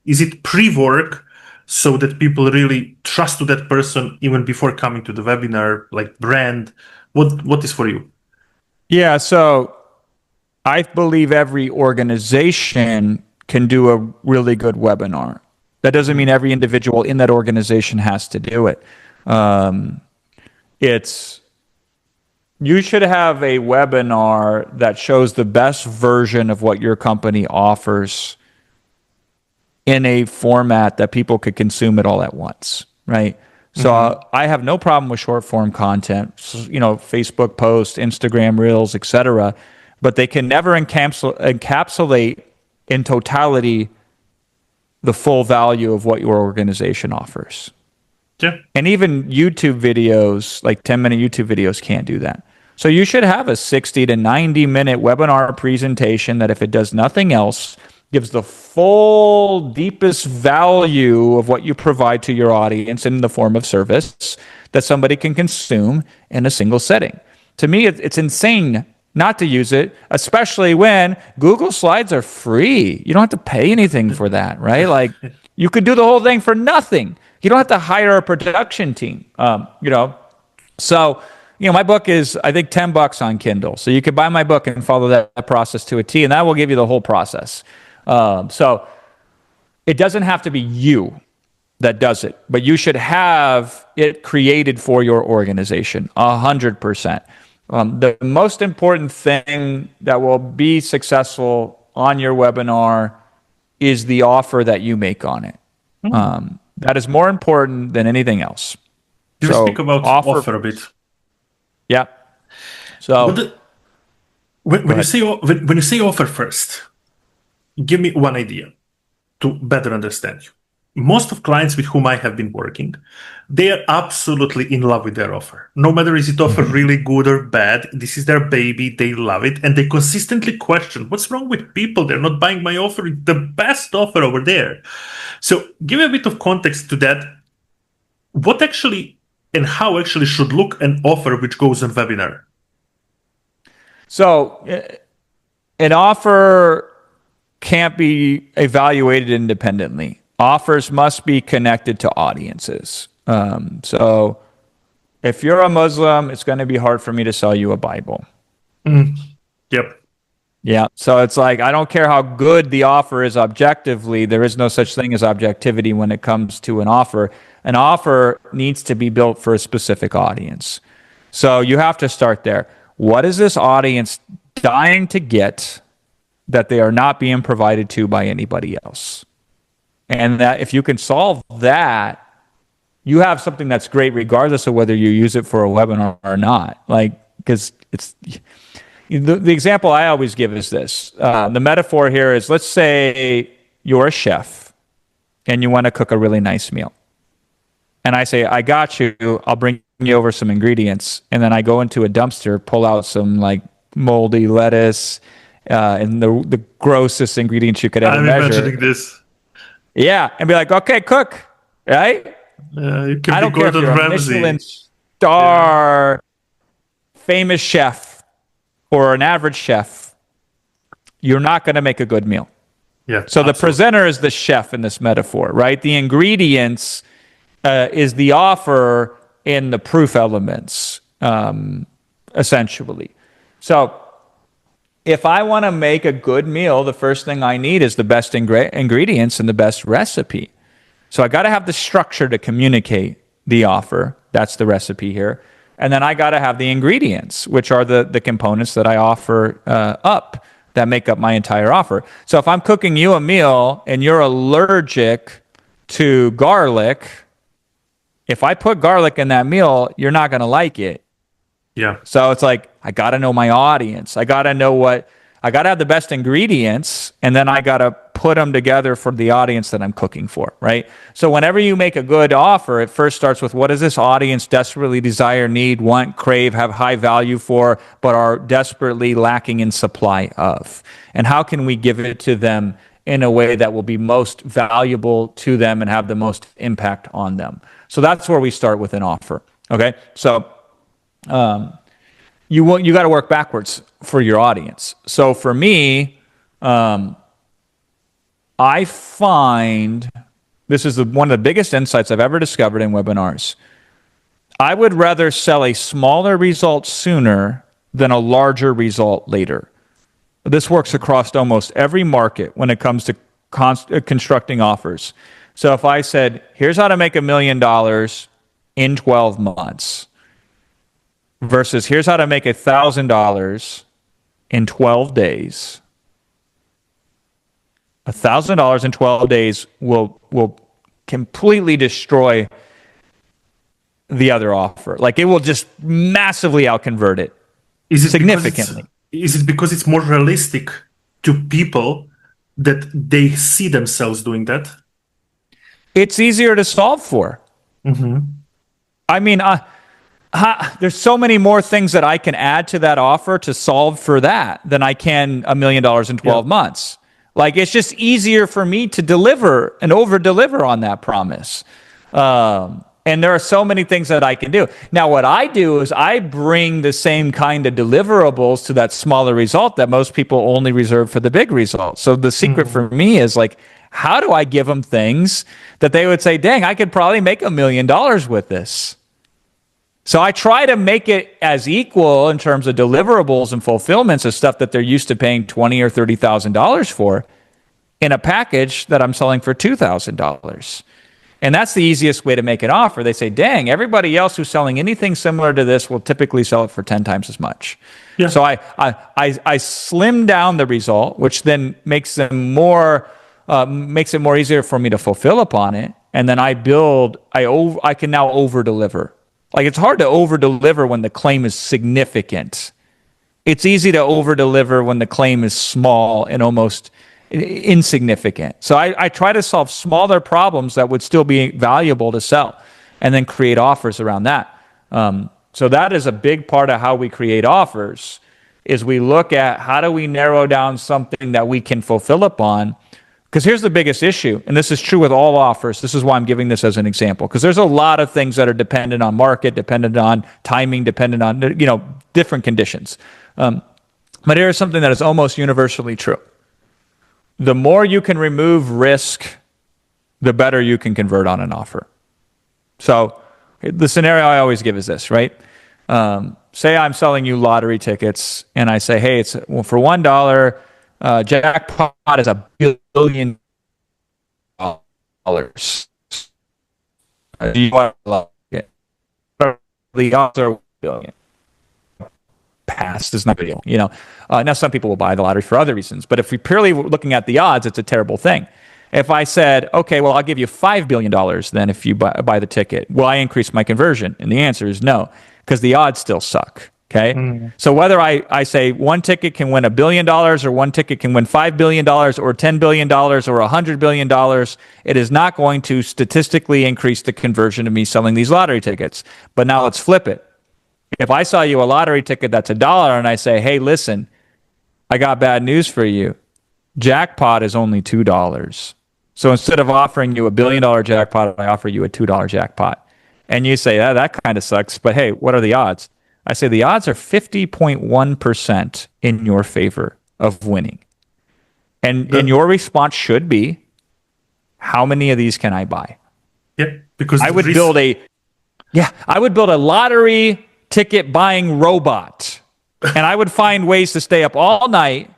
Is it pre-work so that people really trust to that person even before coming to the webinar, like brand? What is for you? Yeah, so I believe every organization can do a really good webinar. That doesn't mean every individual in that organization has to do it. It's you should have a webinar that shows the best version of what your company offers in a format that people could consume it all at once, right? So I have no problem with short form content, Facebook posts, Instagram reels, etc. But they can never encapsulate in totality the full value of what your organization offers. Yeah. And even YouTube videos, like 10-minute YouTube videos, can't do that. So you should have a 60 to 90-minute webinar presentation that, if it does nothing else, gives the full, deepest value of what you provide to your audience in the form of service that somebody can consume in a single setting. To me, it's insane not to use it, especially when Google Slides are free. You don't have to pay anything for that, right? Like, you could do the whole thing for nothing. You don't have to hire a production team, So, my book is, I think, $10 on Kindle. So you could buy my book and follow that process to a T, and that will give you the whole process. So it doesn't have to be you that does it, but you should have it created for your organization, 100%. The most important thing that will be successful on your webinar is the offer that you make on it. That is more important than anything else. Do you speak about offer a bit? Yeah. So when you say offer first, give me one idea to better understand you. Most of clients with whom I have been working, they are absolutely in love with their offer. No matter is it offer really good or bad, this is their baby, they love it, and they consistently question, what's wrong with people? They're not buying my offer, it's the best offer over there. So give me a bit of context to that. What actually and how actually should look an offer which goes on webinar? So an offer can't be evaluated independently. Offers must be connected to audiences. So if you're a Muslim, it's going to be hard for me to sell you a Bible. Yep. Yeah. So it's like, I don't care how good the offer is objectively. There is no such thing as objectivity when it comes to an offer. An offer needs to be built for a specific audience. So you have to start there. What is this audience dying to get that they are not being provided to by anybody else? And that if you can solve that, you have something that's great regardless of whether you use it for a webinar or not. Like, because it's the example I always give is this. The metaphor here is, let's say you're a chef and you want to cook a really nice meal. And I say, I got you, I'll bring you over some ingredients. And then I go into a dumpster, pull out some like moldy lettuce and the grossest ingredients you could ever measure. I'm imagining this. Yeah, and be like, okay, cook, right? You can I don't be care if Gordon you're Ramsay. a Michelin star, famous chef, or an average chef. You're not going to make a good meal. Yeah. So the presenter is the chef in this metaphor, right? The ingredients is the offer in the proof elements. essentially. So if I want to make a good meal, the first thing I need is the best ingredients and the best recipe. So I got to have the structure to communicate the offer. That's the recipe here. And then I got to have the ingredients, which are the components that I offer up that make up my entire offer. So if I'm cooking you a meal and you're allergic to garlic, if I put garlic in that meal, you're not going to like it. Yeah. So it's like, I got to know my audience. I got to have the best ingredients, and then I got to put them together for the audience that I'm cooking for, right? So whenever you make a good offer, it first starts with, what does this audience desperately desire, need, want, crave, have high value for, but are desperately lacking in supply of? And how can we give it to them in a way that will be most valuable to them and have the most impact on them? So that's where we start with an offer, okay? So you got to work backwards for your audience. So for me, I find this is one of the biggest insights I've ever discovered in webinars. I would rather sell a smaller result sooner than a larger result later. This works across almost every market when it comes to constructing offers. So if I said, here's how to make $1 million in 12 months, versus here's how to make $1,000 in 12 days. $1,000 in 12 days will completely destroy the other offer. Like, it will just massively outconvert it. Significantly. Is it because it's more realistic to people that they see themselves doing that? It's easier to solve for. Mm-hmm. I mean, there's so many more things that I can add to that offer to solve for that than I can $1 million in 12 months. Like, it's just easier for me to deliver and over-deliver on that promise. And there are so many things that I can do. Now, what I do is I bring the same kind of deliverables to that smaller result that most people only reserve for the big result. So the secret for me is, like, how do I give them things that they would say, dang, I could probably make $1 million with this? So I try to make it as equal in terms of deliverables and fulfillments of stuff that they're used to paying $20,000 or $30,000 for in a package that I'm selling for $2,000. And that's the easiest way to make an offer. They say, dang, everybody else who's selling anything similar to this will typically sell it for 10 times as much. Yeah. So I slim down the result, which then makes it more easier for me to fulfill upon it. And then I can now over deliver. Like, it's hard to over deliver when the claim is significant. It's easy to over deliver when the claim is small and almost insignificant. So I try to solve smaller problems that would still be valuable to sell, and then create offers around that. So that is a big part of how we create offers, is we look at how do we narrow down something that we can fulfill upon. Because here's the biggest issue, and this is true with all offers. This is why I'm giving this as an example, because there's a lot of things that are dependent on market, dependent on timing, dependent on different conditions. But here's something that is almost universally true. The more you can remove risk, the better you can convert on an offer. So the scenario I always give is this, right? Say I'm selling you lottery tickets, and I say, hey, for $1, jackpot is $1 billion. Do you want to it? The odds are $1 billion. Past is not a deal, Now, some people will buy the lottery for other reasons, but if we're purely looking at the odds, it's a terrible thing. If I said, okay, well, I'll give you $5 billion then if you buy the ticket, will I increase my conversion? And the answer is no, because the odds still suck. Okay. So whether I say one ticket can win $1 billion, or one ticket can win $5 billion, or $10 billion, or $100 billion, it is not going to statistically increase the conversion of me selling these lottery tickets. But now let's flip it. If I sell you a lottery ticket that's $1 and I say, hey, listen, I got bad news for you. Jackpot is only $2. So instead of offering you $1 billion jackpot, I offer you a $2 jackpot. And you say, that kind of sucks, but hey, what are the odds? I say the odds are 50.1% in your favor of winning. And your response should be, how many of these can I buy? Yeah, because I would build a lottery ticket buying robot. And I would find ways to stay up all night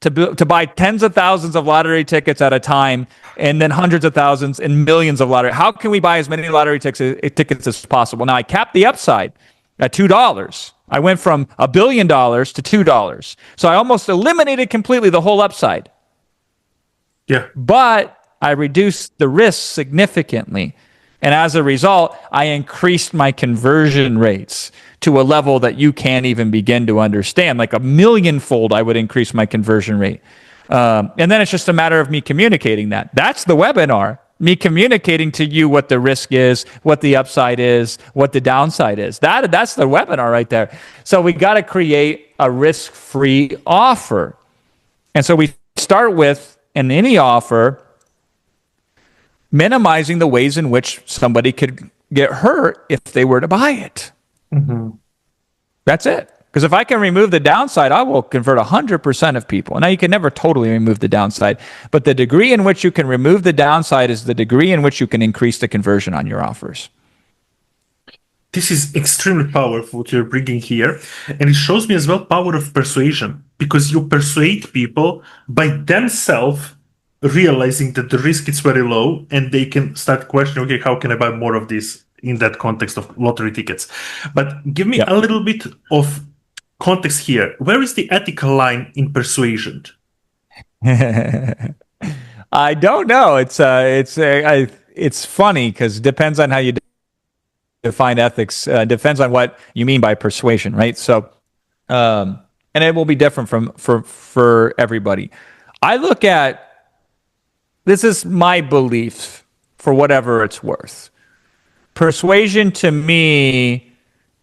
to buy tens of thousands of lottery tickets at a time, and then hundreds of thousands and millions of lottery. How can we buy as many lottery tickets as possible? Now, I capped the upside at $2. I went from $1 billion to $2. So I almost eliminated completely the whole upside. Yeah. But I reduced the risk significantly. And as a result, I increased my conversion rates to a level that you can't even begin to understand. Like a millionfold, I would increase my conversion rate. And then it's just a matter of me communicating that. That's the webinar. Me communicating to you what the risk is, what the upside is, what the downside is. That's the webinar right there. So we got to create a risk-free offer. And so we start with, in any offer, minimizing the ways in which somebody could get hurt if they were to buy it. Mm-hmm. That's it. Because if I can remove the downside, I will convert 100% of people. Now, you can never totally remove the downside, but the degree in which you can remove the downside is the degree in which you can increase the conversion on your offers. This is extremely powerful what you're bringing here. And it shows me as well power of persuasion, because you persuade people by themselves realizing that the risk is very low, and they can start questioning, okay, how can I buy more of this in that context of lottery tickets? But give me a little bit of context here. Where is the ethical line in persuasion? I don't know. It's funny because it depends on how you define ethics. Depends on what you mean by persuasion, right? So, and it will be different for everybody. I look at, this is my belief for whatever it's worth. Persuasion to me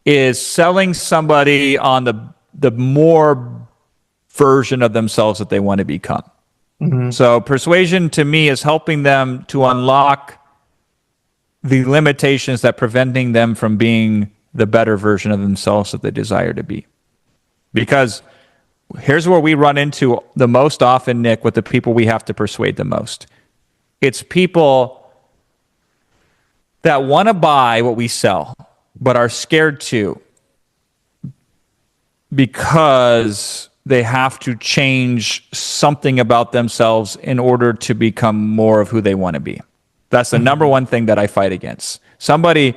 is selling somebody on the more version of themselves that they want to become. Mm-hmm. So persuasion to me is helping them to unlock the limitations that preventing them from being the better version of themselves that they desire to be. Because here's where we run into the most often, Nick, with the people we have to persuade the most. It's people that want to buy what we sell, but are scared to because they have to change something about themselves in order to become more of who they want to be. That's the number one thing that I fight against. 99%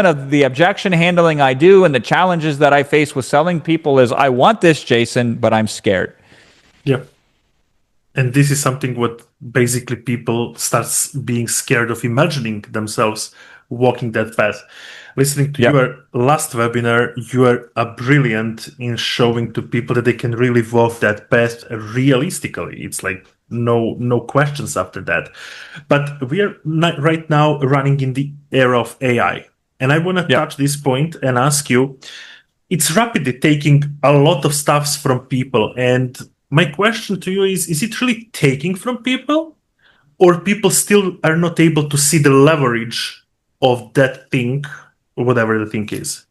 of the objection handling I do and the challenges that I face with selling people is, I want this, Jason, but I'm scared. Yeah. And this is something what basically people starts being scared of imagining themselves walking that path. Listening to your last webinar, you are brilliant in showing to people that they can really walk that path realistically. It's like no questions after that. But we are right now running in the era of AI. And I want to touch this point and ask you, it's rapidly taking a lot of stuffs from people. And my question to you is it really taking from people, or people still are not able to see the leverage of that thing, or whatever the thing is?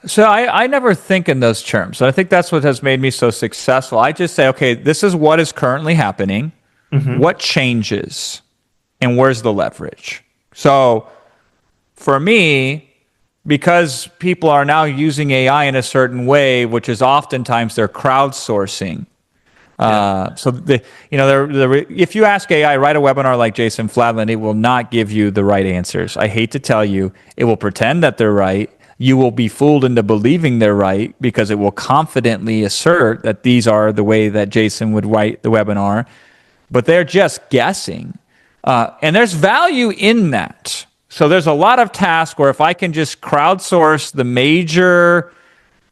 So I never think in those terms. And I think that's what has made me so successful. I just say, okay, this is what is currently happening. Mm-hmm. What changes? And where's the leverage? So for me, because people are now using AI in a certain way, which is oftentimes they're crowdsourcing. So if you ask AI, write a webinar like Jason Fladlien, it will not give you the right answers. I hate to tell you, it will pretend that they're right. You will be fooled into believing they're right because it will confidently assert that these are the way that Jason would write the webinar, but they're just guessing. And there's value in that. So there's a lot of tasks where if I can just crowdsource the major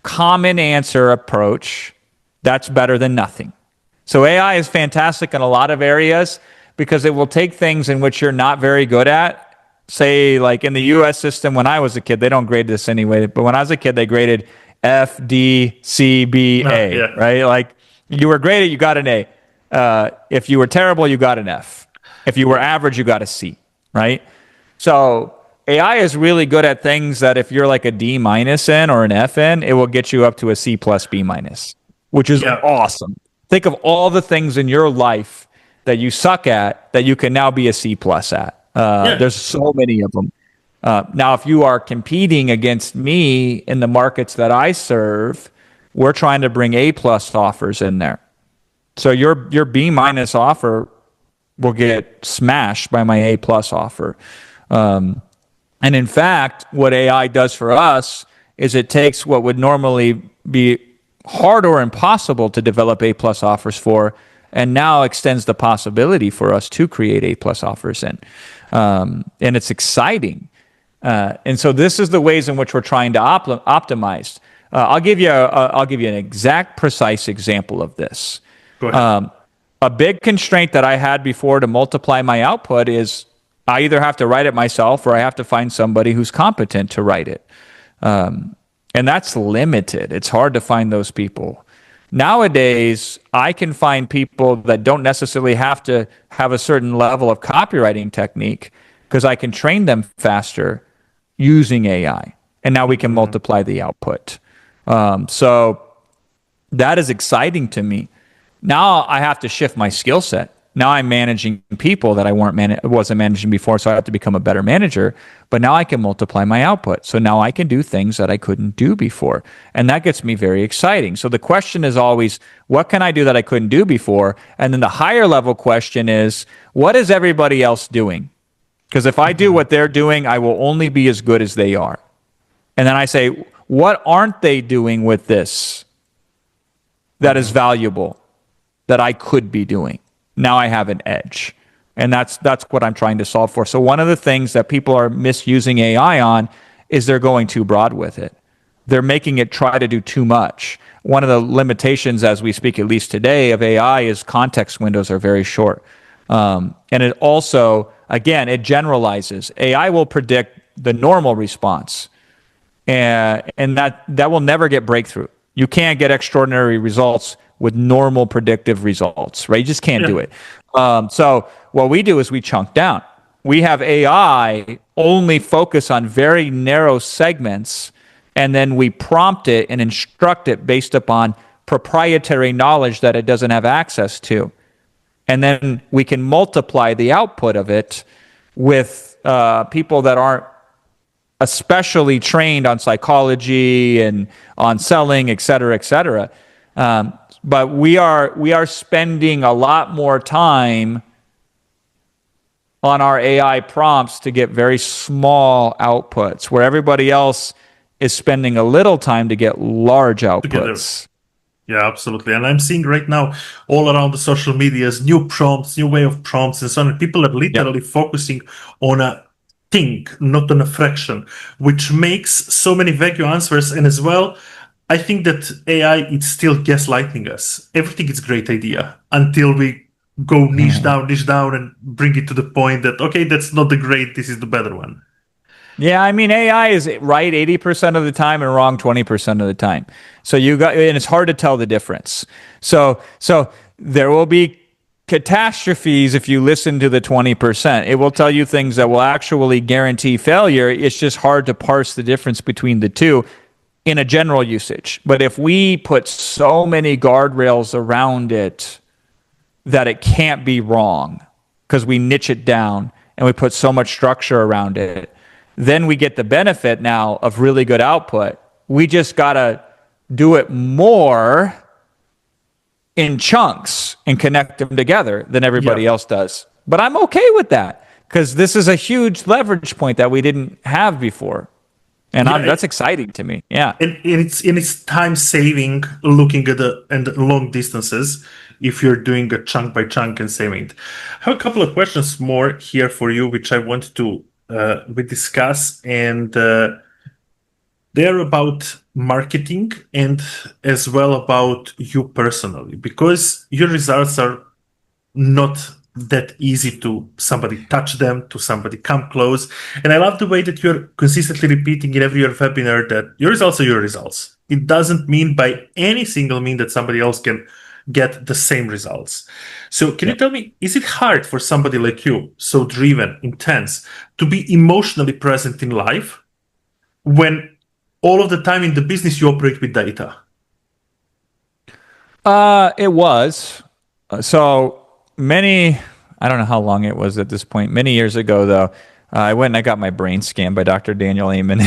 common answer approach, that's better than nothing. So AI is fantastic in a lot of areas because it will take things in which you're not very good at. Say, like in the U.S. system, when I was a kid, they don't grade this anyway, but when I was a kid, they graded F, D, C, B, A, right? Like you were graded, you got an A. If you were terrible, you got an F. If you were average, you got a C, right? So AI is really good at things that if you're like a D minus in or an F in, it will get you up to a C plus B minus, which is awesome. Think of all the things in your life that you suck at that you can now be a C plus at. There's so many of them. Now, if you are competing against me in the markets that I serve, we're trying to bring A plus offers in there. So your B minus offer will get smashed by my A plus offer. And in fact, what AI does for us is it takes what would normally be hard or impossible to develop A plus offers for, and now extends the possibility for us to create A plus offers in. And it's exciting. And so this is the ways in which we're trying to optimize. I'll give you an exact, precise example of this. Go ahead. A big constraint that I had before to multiply my output is I either have to write it myself or I have to find somebody who's competent to write it. And that's limited. It's hard to find those people. Nowadays, I can find people that don't necessarily have to have a certain level of copywriting technique because I can train them faster using AI. And now we can multiply the output. So that is exciting to me. Now I have to shift my skill set. Now I'm managing people that I wasn't managing before, so I have to become a better manager. But now I can multiply my output. So now I can do things that I couldn't do before. And that gets me very exciting. So the question is always, what can I do that I couldn't do before? And then the higher level question is, what is everybody else doing? Because if I do what they're doing, I will only be as good as they are. And then I say, what aren't they doing with this that is valuable that I could be doing? Now I have an edge. And that's what I'm trying to solve for. So one of the things that people are misusing AI on is they're going too broad with it. They're making it try to do too much. One of the limitations as we speak, at least today, of AI is context windows are very short. And it also, again, it generalizes. AI will predict the normal response. And that will never get breakthrough. You can't get extraordinary results with normal predictive results, right? You just can't do it. So what we do is we chunk down. We have AI only focus on very narrow segments, and then we prompt it and instruct it based upon proprietary knowledge that it doesn't have access to. And then we can multiply the output of it with people that aren't especially trained on psychology and on selling, et cetera, et cetera. But we are spending a lot more time on our AI prompts to get very small outputs, where everybody else is spending a little time to get large outputs. Together. Yeah, absolutely. And I'm seeing right now all around the social medias, new prompts, new way of prompts and so on. People are literally focusing on a thing, not on a fraction, which makes so many vague answers. And as well, I think that AI is still gaslighting us. Everything is a great idea until we go niche down and bring it to the point that, okay, that's not the great, this is the better one. Yeah, I mean, AI is right 80% of the time and wrong 20% of the time. So and it's hard to tell the difference. So there will be catastrophes if you listen to the 20%. It will tell you things that will actually guarantee failure. It's just hard to parse the difference between the two in a general usage. But if we put so many guardrails around it that it can't be wrong because we niche it down and we put so much structure around it, then we get the benefit now of really good output. We just got to do it more in chunks and connect them together than everybody else does. But I'm okay with that because this is a huge leverage point that we didn't have before. And that's exciting to me. Yeah. And it's time saving looking at the long distances if you're doing a chunk by chunk and saving it. I have a couple of questions more here for you, which I want to we discuss, and they're about marketing and as well about you personally, because your results are not that easy to somebody touch them, to somebody come close. And I love the way that you're consistently repeating in every your webinar that your results are your results. It doesn't mean by any single mean that somebody else can get the same results. So can you tell me, is it hard for somebody like you, so driven, intense, to be emotionally present in life when all of the time in the business you operate with data? It was. So many, I don't know how long it was at this point, many years ago though, I went and I got my brain scanned by Dr. Daniel Amen.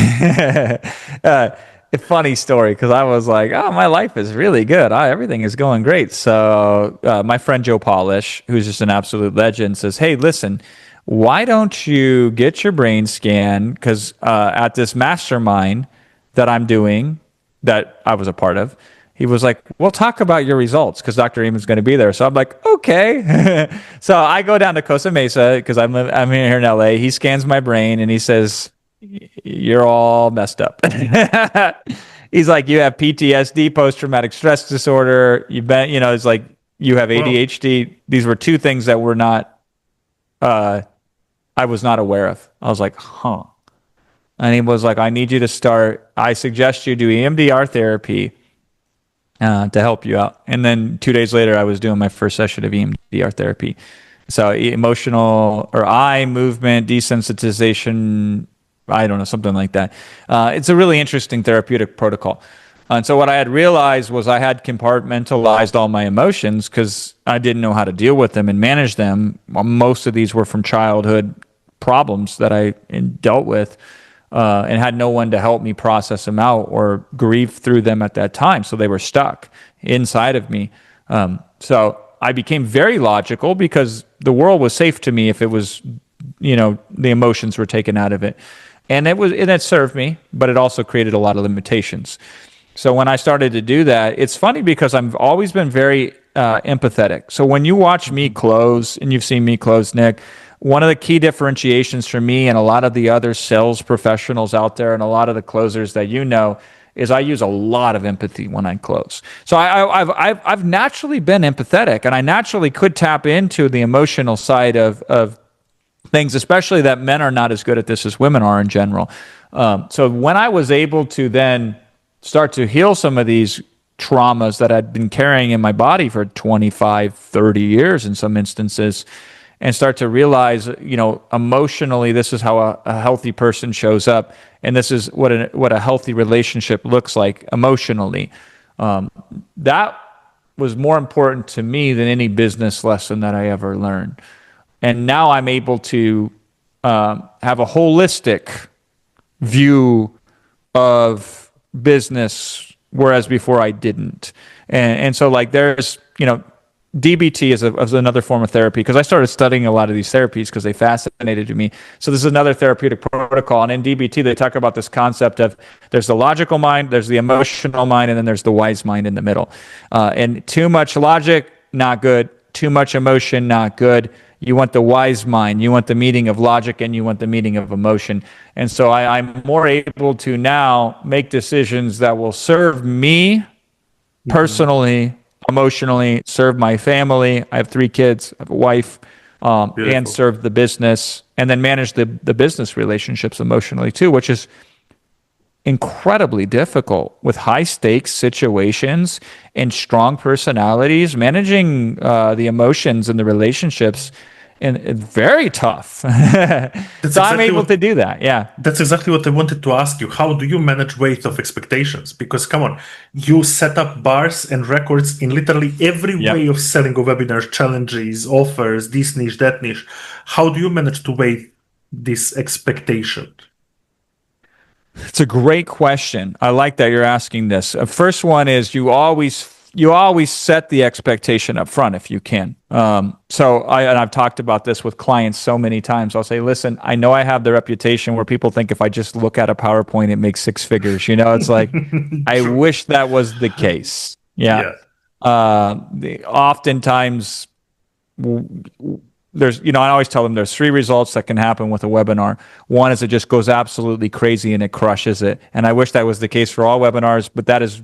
A funny story because I was like, oh, my life is really good. Everything is going great. So my friend Joe Polish, who's just an absolute legend, says, hey, listen, why don't you get your brain scanned? Because at this mastermind that I'm doing, that I was a part of, he was like, we'll talk about your results because Dr. Eamon's going to be there. So I'm like, okay. So I go down to Costa Mesa because I'm here in LA. He scans my brain and he says, you're all messed up. He's like, you have PTSD, post-traumatic stress disorder. It's like you have ADHD. These were two things that were not, I was not aware of. I was like, huh. And he was like, I suggest you do EMDR therapy to help you out. And then 2 days later, I was doing my first session of EMDR therapy. So emotional or eye movement desensitization, I don't know, something like that. It's a really interesting therapeutic protocol. And so what I had realized was I had compartmentalized all my emotions because I didn't know how to deal with them and manage them. Most of these were from childhood problems that I dealt with. And had no one to help me process them out or grieve through them at that time. So they were stuck inside of me. So I became very logical because the world was safe to me if it was, the emotions were taken out of it. And it served me, but it also created a lot of limitations. So when I started to do that, it's funny because I've always been very empathetic. So when you watch me close, and you've seen me close, Nick, one of the key differentiations for me and a lot of the other sales professionals out there and a lot of the closers that is I use a lot of empathy when I close. So I've naturally been empathetic, and I naturally could tap into the emotional side of things, especially that men are not as good at this as women are in general. So when I was able to then start to heal some of these traumas that I'd been carrying in my body for 25, 30 years in some instances, and start to realize, emotionally, this is how a healthy person shows up, and this is what a healthy relationship looks like emotionally. That was more important to me than any business lesson that I ever learned. And now I'm able to have a holistic view of business, whereas before I didn't. And so, like, there's, DBT is another form of therapy because I started studying a lot of these therapies because they fascinated me. So this is another therapeutic protocol. And in DBT, they talk about this concept of there's the logical mind, there's the emotional mind, and then there's the wise mind in the middle. And too much logic, not good. Too much emotion, not good. You want the wise mind. You want the meeting of logic, and you want the meeting of emotion. And so I'm more able to now make decisions that will serve me personally, emotionally, serve my family. I have 3 kids, I have a wife, and serve the business, and then manage the business relationships emotionally too, which is incredibly difficult with high stakes situations and strong personalities. Managing the emotions and the relationships and it's very tough. So I'm able to do that. Yeah. That's exactly what I wanted to ask you. How do you manage weight of expectations? Because come on, you set up bars and records in literally every way of selling a webinar, challenges, offers, this niche, that niche. How do you manage to weigh this expectation? It's a great question. I like that you're asking this. First one is you always set the expectation up front if you can. So I've talked about this with clients so many times. I'll say, listen, I know I have the reputation where people think if I just look at a PowerPoint, it makes 6 figures. It's like, I wish that was the case. Yeah. Oftentimes there's, I always tell them there's 3 results that can happen with a webinar. One is it just goes absolutely crazy and it crushes it. And I wish that was the case for all webinars, but that is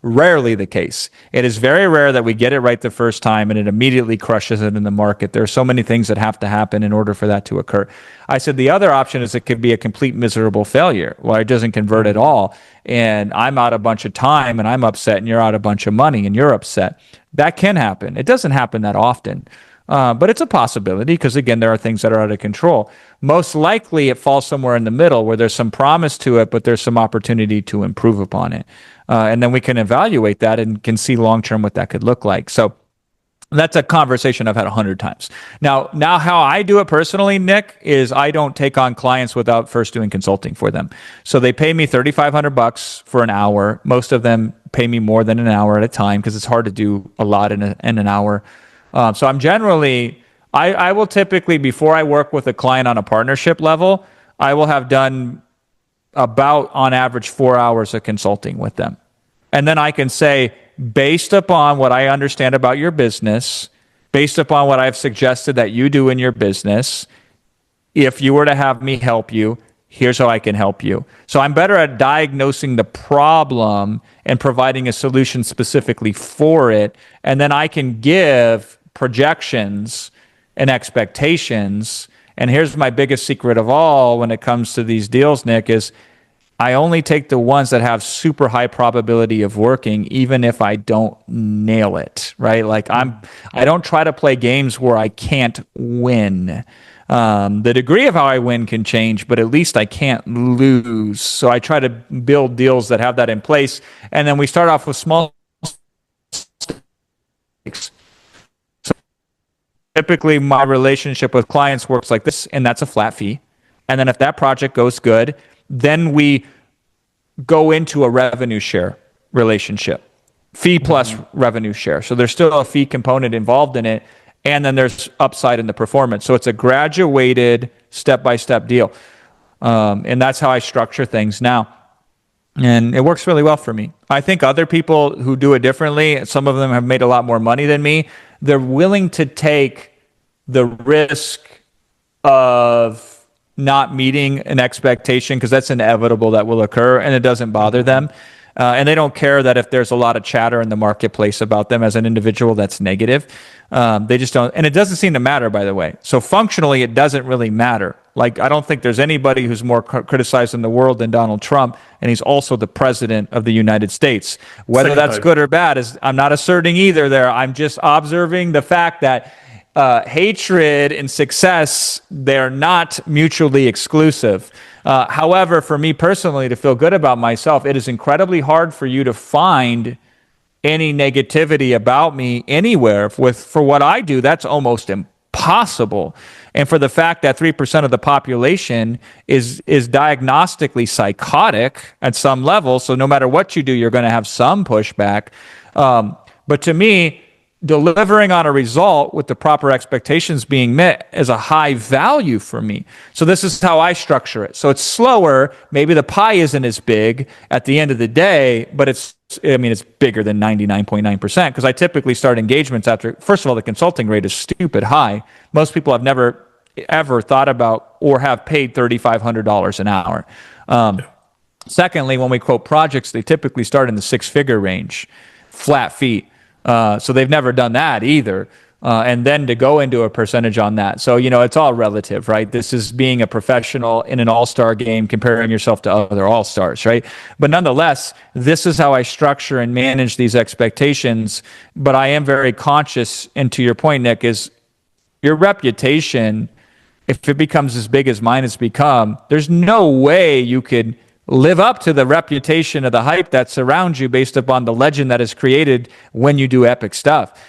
rarely the case. It is very rare that we get it right the first time and it immediately crushes it in the market. There are so many things that have to happen in order for that to occur. I said the other option is it could be a complete miserable failure where it doesn't convert at all and I'm out a bunch of time and I'm upset and you're out a bunch of money and you're upset. That can happen. It doesn't happen that often. But it's a possibility because, again, there are things that are out of control. Most likely it falls somewhere in the middle where there's some promise to it, but there's some opportunity to improve upon it. And then we can evaluate that and can see long-term what that could look like. So That's a conversation I've had 100 times. Now, how I do it personally, Nick, is I don't take on clients without first doing consulting for them. So they pay me $3,500 for an hour. Most of them pay me more than an hour at a time because it's hard to do a lot in an hour. So I'm generally, I will typically, before I work with a client on a partnership level, I will have done about on average 4 hours of consulting with them. And then I can say, based upon what I understand about your business, based upon what I've suggested that you do in your business, if you were to have me help you, here's how I can help you. So I'm better at diagnosing the problem and providing a solution specifically for it. And then I can give projections and expectations. And here's my biggest secret of all when it comes to these deals, Nick, is I only take the ones that have super high probability of working, even if I don't nail it, right? Like I don't try to play games where I can't win. The degree of how I win can change, but at least I can't lose. So I try to build deals that have that in place. And then we start off with small stakes. So typically my relationship with clients works like this, and that's a flat fee. And then if that project goes good, then we go into a revenue share relationship, fee plus revenue share. So there's still a fee component involved in it. And then there's upside in the performance. So it's a graduated step-by-step deal. And that's how I structure things now. And it works really well for me. I think other people who do it differently, some of them have made a lot more money than me. They're willing to take the risk of not meeting an expectation because that's inevitable that will occur, and it doesn't bother them. And they don't care that if there's a lot of chatter in the marketplace about them as an individual that's negative. They just don't. And it doesn't seem to matter, by the way. So functionally, it doesn't really matter. Like, I don't think there's anybody who's more criticized in the world than Donald Trump, and he's also the president of the United States. Whether that's good or bad, I'm not asserting either there. I'm just observing the fact that hatred and success, they're not mutually exclusive. However, for me personally, to feel good about myself, it is incredibly hard for you to find any negativity about me anywhere. For what I do, that's almost impossible. And for the fact that 3% of the population is diagnostically psychotic at some level, so no matter what you do, you're going to have some pushback. But to me, delivering on a result with the proper expectations being met is a high value for me. So this is how I structure it. So it's slower. Maybe the pie isn't as big at the end of the day, but it's bigger than 99.9% because I typically start engagements after, first of all, the consulting rate is stupid high. Most people have never, ever thought about or have paid $3,500 an hour. Secondly, when we quote projects, they typically start in the six-figure range, flat fee. So they've never done that either. And then to go into a percentage on that. So, it's all relative, right? This is being a professional in an all-star game, comparing yourself to other all-stars, right? But nonetheless, this is how I structure and manage these expectations. But I am very conscious, and to your point, Nick, is your reputation, if it becomes as big as mine has become, there's no way you could live up to the reputation of the hype that surrounds you based upon the legend that is created when you do epic stuff.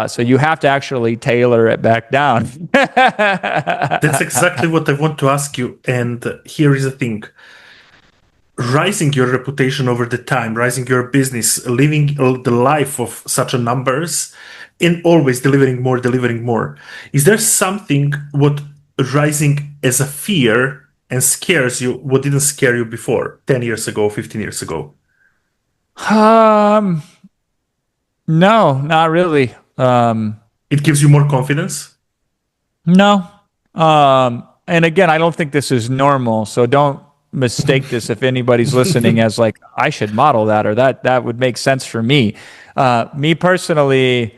So you have to actually tailor it back down. That's exactly what I want to ask you. And here is the thing. Rising your reputation over the time, rising your business, living the life of such a numbers, and always delivering more. Is there something what rising as a fear and scares you, what didn't scare you before, 10 years ago, 15 years ago? No, not really. It gives you more confidence? No. And again, I don't think this is normal, so don't mistake this if anybody's listening as like, I should model that or that would make sense for me. Me personally,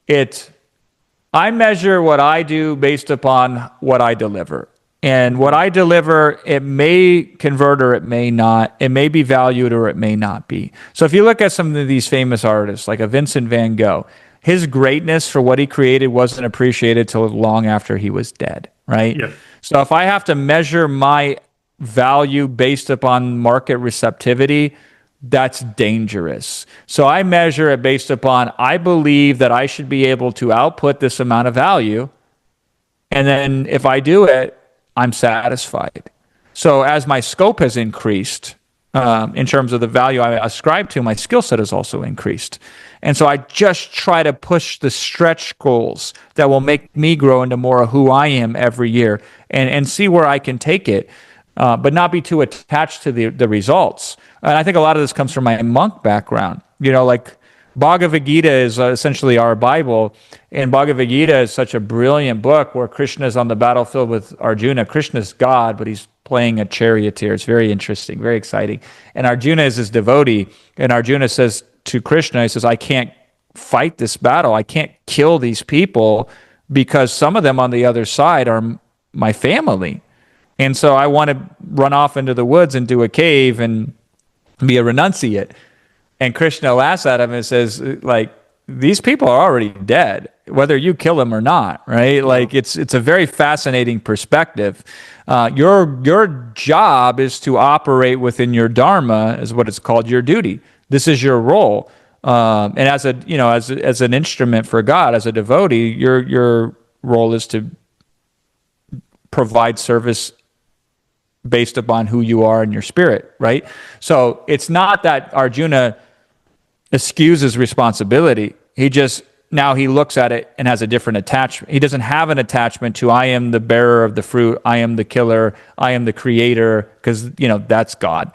I measure what I do based upon what I deliver. And what I deliver, it may convert or it may not. It may be valued or it may not be. So if you look at some of these famous artists, like a Vincent van Gogh, his greatness for what he created wasn't appreciated till long after he was dead, right? Yeah. So if I have to measure my value based upon market receptivity, that's dangerous. So I measure it based upon, I believe that I should be able to output this amount of value. And then if I do it, I'm satisfied. So as my scope has increased, in terms of the value I ascribe to, my skill set has also increased. And so I just try to push the stretch goals that will make me grow into more of who I am every year, and see where I can take it, but not be too attached to the results. And I think a lot of this comes from my monk background. Like Bhagavad Gita is essentially our Bible, and Bhagavad Gita is such a brilliant book where Krishna is on the battlefield with Arjuna. Krishna's God, but he's playing a charioteer. It's very interesting, very exciting. And Arjuna is his devotee, and Arjuna says to Krishna, he says, I can't fight this battle. I can't kill these people because some of them on the other side are my family. And so I want to run off into the woods and do a cave and be a renunciate. And Krishna laughs at him and says, like, these people are already dead, whether you kill them or not, right? Like, it's a very fascinating perspective. Your job is to operate within your dharma, is what it's called, your duty. This is your role. And as an instrument for God, as a devotee, your role is to provide service based upon who you are in your spirit, right? So it's not that Arjuna excuses responsibility. Now he looks at it and has a different attachment. He doesn't have an attachment to, I am the bearer of the fruit, I am the killer, I am the creator, because that's God.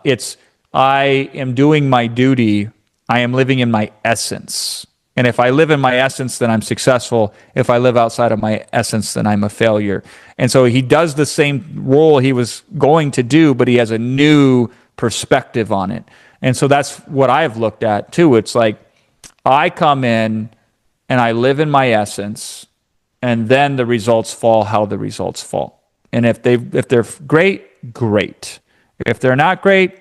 It's, I am doing my duty, I am living in my essence. And if I live in my essence, then I'm successful. If I live outside of my essence, then I'm a failure. And so he does the same role he was going to do, but he has a new perspective on it. And so that's what I've looked at too. It's like, I come in and I live in my essence, and then the results fall how the results fall. And if they're great, great. If they're not great,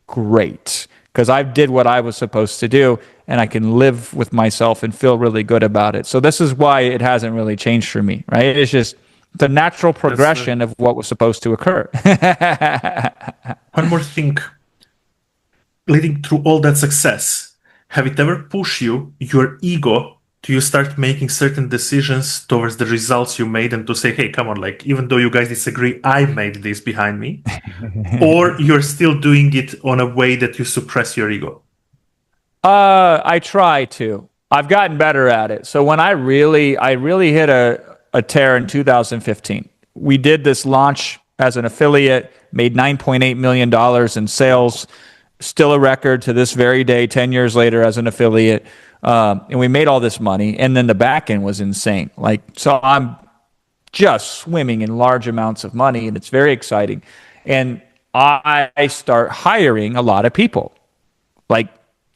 great. Because I did what I was supposed to do, and I can live with myself and feel really good about it. So this is why it hasn't really changed for me, right? It's just the natural progression of what was supposed to occur. One more thing. Leading through all that success, have it ever pushed your ego, to you start making certain decisions towards the results you made, and to say, hey, come on, like, even though you guys disagree, I made this behind me? Or you're still doing it on a way that you suppress your ego? I try to. I've gotten better at it. So when I really hit a tear in 2015, we did this launch as an affiliate, made $9.8 million in sales, still a record to this very day, 10 years later as an affiliate. And we made all this money, and then the back end was insane. So I'm just swimming in large amounts of money, and it's very exciting. And I start hiring a lot of people, like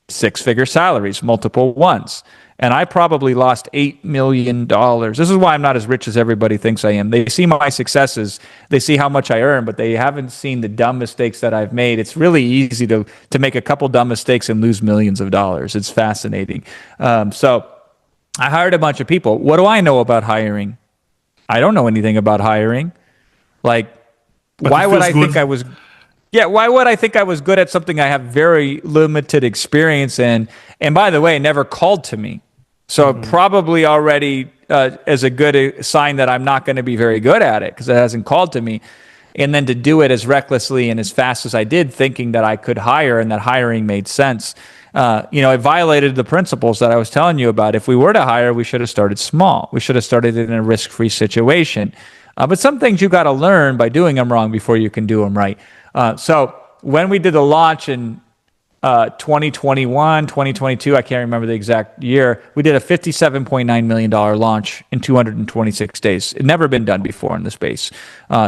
six-figure salaries, multiple ones. And I probably lost $8 million. This is why I'm not as rich as everybody thinks I am. They see my successes, they see how much I earn, but they haven't seen the dumb mistakes that I've made. It's really easy to make a couple dumb mistakes and lose millions of dollars. It's fascinating. So I hired a bunch of people. What do I know about hiring? I don't know anything about hiring. But why would I think I was... Yeah, why would I think I was good at something I have very limited experience in? And by the way, never called to me. So probably already is a good sign that I'm not going to be very good at it, because it hasn't called to me. And then to do it as recklessly and as fast as I did, thinking that I could hire and that hiring made sense, it violated the principles that I was telling you about. If we were to hire, we should have started small. We should have started in a risk-free situation. But some things you got to learn by doing them wrong before you can do them right. So when we did the launch in 2021, 2022, I can't remember the exact year, we did a $57.9 million launch in 226 days. It never been done before in the space.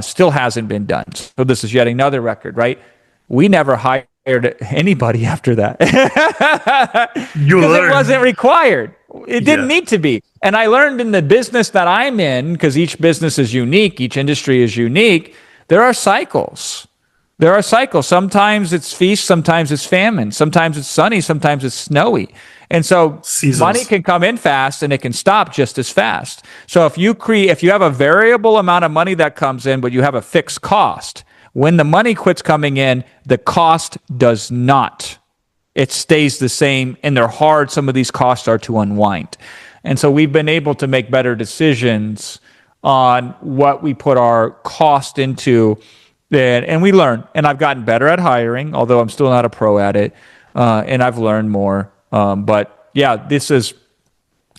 Still hasn't been done. So this is yet another record, right? We never hired anybody after that. Because it wasn't required. It didn't need to be. And I learned in the business that I'm in, because each business is unique, each industry is unique, there are cycles. There are cycles. Sometimes it's feast, sometimes it's famine, sometimes it's sunny, sometimes it's snowy. And so money can come in fast and it can stop just as fast. So if you have a variable amount of money that comes in, but you have a fixed cost, When the money quits coming in, the cost does not. It stays the same, and they're hard. Some of these costs are to unwind. And so we've been able to make better decisions on what we put our cost into. And we learn. And I've gotten better at hiring, although I'm still not a pro at it. And I've learned more. But yeah,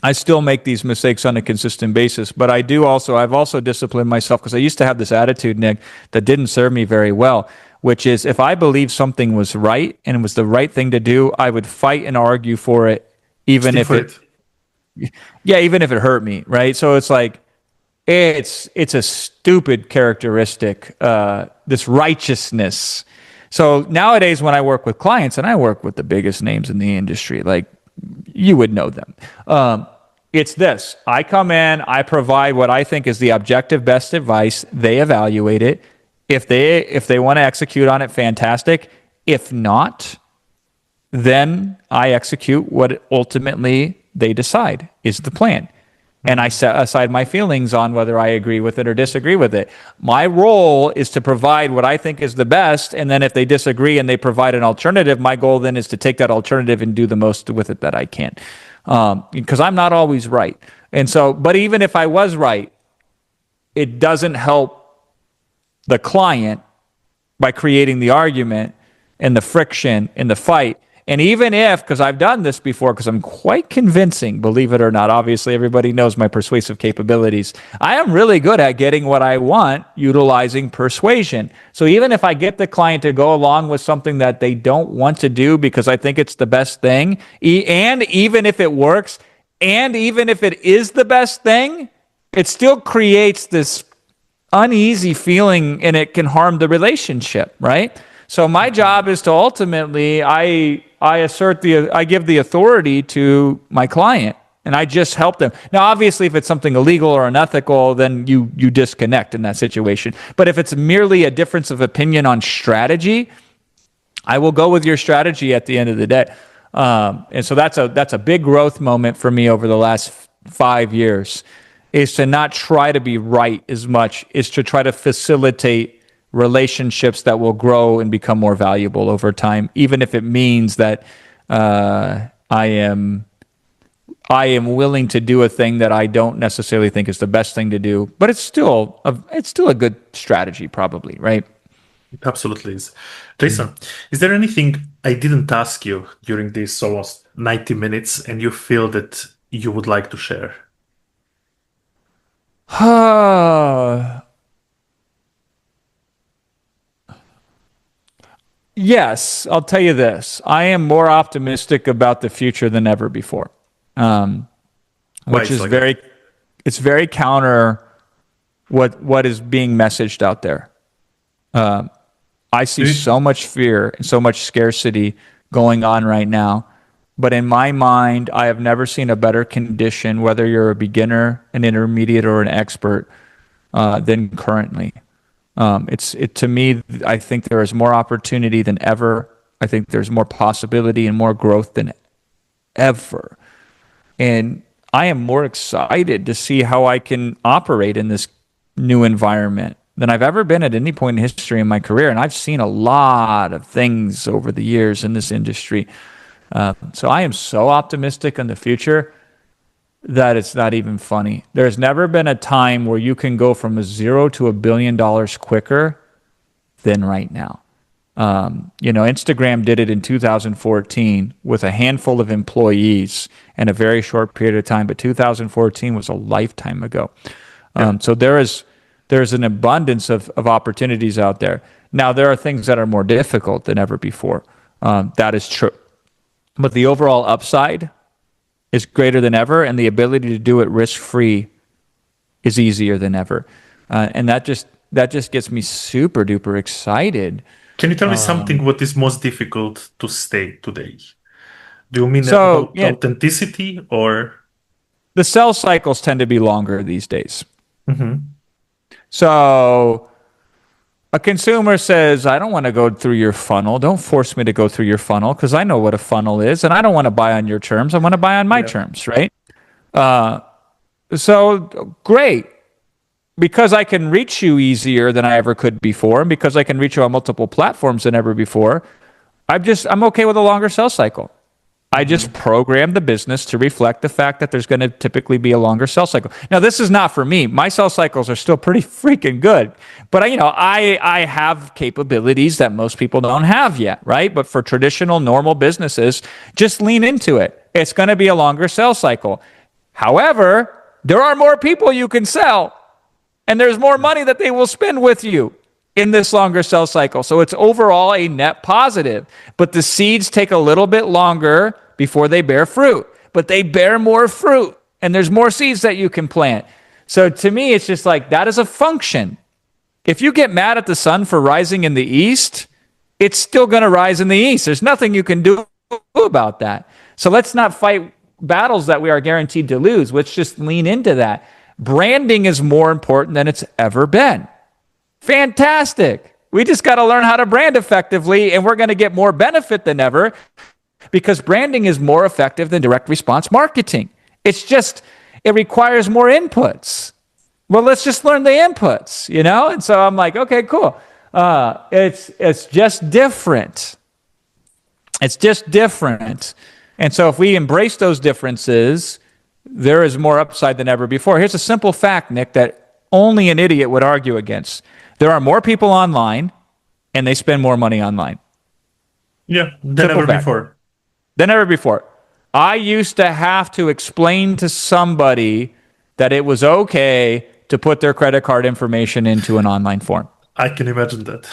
I still make these mistakes on a consistent basis, but I've also disciplined myself because I used to have this attitude, Nick, that didn't serve me very well, which is if I believed something was right and it was the right thing to do, I would fight and argue for it, even if it hurt me, right? So it's like, it's a stupid characteristic, this righteousness. So nowadays when I work with clients, and I work with the biggest names in the industry, like, you would know them. It's this. I come in, I provide what I think is the objective best advice. They evaluate it. If they want to execute on it, fantastic. If not, then I execute what ultimately they decide is the plan. And I set aside my feelings on whether I agree with it or disagree with it. My role is to provide what I think is the best, and then if they disagree and they provide an alternative, my goal then is to take that alternative and do the most with it that I can. Because I'm not always right. And so, but even if I was right, it doesn't help the client by creating the argument and the friction and the fight. And even if, because I've done this before, because I'm quite convincing, believe it or not, obviously everybody knows my persuasive capabilities. I am really good at getting what I want utilizing persuasion. So even if I get the client to go along with something that they don't want to do because I think it's the best thing, and even if it works, and even if it is the best thing, it still creates this uneasy feeling and it can harm the relationship, right? So my job is to ultimately, I give the authority to my client, and I just help them. Now, obviously, if it's something illegal or unethical, then you disconnect in that situation. But if it's merely a difference of opinion on strategy, I will go with your strategy at the end of the day. And so that's a big growth moment for me over the last 5 years, is to not try to be right as much, is to try to facilitate relationships that will grow and become more valuable over time, even if it means that I am willing to do a thing that I don't necessarily think is the best thing to do, but it's still a good strategy, probably, right? It absolutely is. Jason, is there anything I didn't ask you during these almost 90 minutes and you feel that you would like to share? Yes, I'll tell you this. I am more optimistic about the future than ever before, which is it's very counter what is being messaged out there. I see so much fear and so much scarcity going on right now. But in my mind, I have never seen a better condition, whether you're a beginner, an intermediate, or an expert, than currently. To me, I think there is more opportunity than ever. I think there's more possibility and more growth than ever. And I am more excited to see how I can operate in this new environment than I've ever been at any point in history in my career. And I've seen a lot of things over the years in this industry. So I am so optimistic in the future that it's not even funny. There's never been a time where you can go from a $0 to $1 billion quicker than right now. Instagram did it in 2014 with a handful of employees in a very short period of time, but 2014 was a lifetime ago. So there's an abundance of opportunities out there. Now, there are things that are more difficult than ever before. That is true. But the overall upside is greater than ever, and the ability to do it risk-free is easier than ever. And that just gets me super duper excited. Can you tell me something what is most difficult to stay today? Do you mean about authenticity or? The sales cycles tend to be longer these days. Mm-hmm. So a consumer says, I don't want to go through your funnel. Don't force me to go through your funnel because I know what a funnel is and I don't want to buy on your terms. I want to buy on my terms, right? So great. because I can reach you easier than I ever could before, and because I can reach you on multiple platforms than ever before, I'm okay with a longer sales cycle. I just program the business to reflect the fact that there's going to typically be a longer sales cycle. Now, this is not for me. My sales cycles are still pretty freaking good, but I have capabilities that most people don't have yet, right? But for traditional, normal businesses, just lean into it. It's going to be a longer sales cycle. However, there are more people you can sell, and there's more money that they will spend with you in this longer sales cycle. So it's overall a net positive. But the seeds take a little bit longer before they bear fruit. But they bear more fruit, and there's more seeds that you can plant. So to me, it's just like that is a function. If you get mad at the sun for rising in the east, it's still going to rise in the east. There's nothing you can do about that. So let's not fight battles that we are guaranteed to lose. Let's just lean into that. Branding is more important than it's ever been. Fantastic. We just got to learn how to brand effectively, and we're going to get more benefit than ever because branding is more effective than direct response marketing. It requires more inputs. Well, let's just learn the inputs, And so I'm like, okay, cool. It's just different. It's just different. And so if we embrace those differences, there is more upside than ever before. Here's a simple fact, Nick, that only an idiot would argue against. There are more people online, and they spend more money online. Yeah, than ever before. Than ever before. I used to have to explain to somebody that it was okay to put their credit card information into an online form. I can imagine that.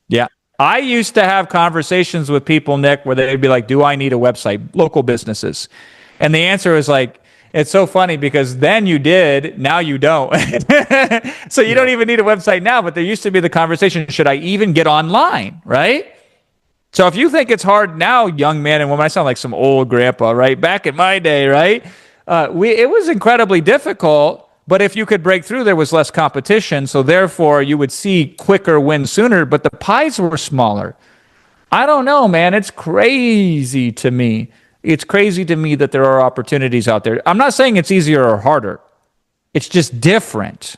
Yeah. I used to have conversations with people, Nick, where they'd be like, do I need a website? Local businesses. And the answer is like, it's so funny because then you did, now you don't. So you don't even need a website now, but there used to be the conversation, should I even get online, right? So if you think it's hard now, young man and woman, I sound like some old grandpa, right? Back in my day, right? It was incredibly difficult, but if you could break through, there was less competition. So therefore, you would see quicker wins sooner, but the pies were smaller. I don't know, man. It's crazy to me. It's crazy to me that there are opportunities out there. I'm not saying it's easier or harder. It's just different.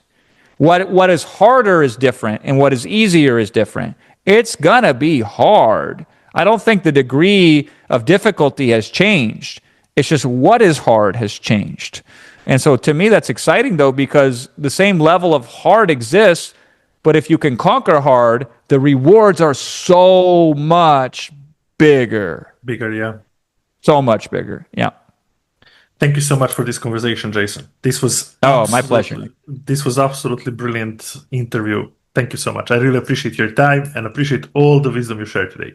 What is harder is different, and what is easier is different. It's gonna be hard. I don't think the degree of difficulty has changed. It's just what is hard has changed. And so to me, that's exciting, though, because the same level of hard exists, but if you can conquer hard, the rewards are so much bigger. Bigger, yeah. So much bigger, yeah. Thank you so much for this conversation, Jason. This was my pleasure. This was absolutely brilliant interview. Thank you so much. I really appreciate your time and appreciate all the wisdom you shared today.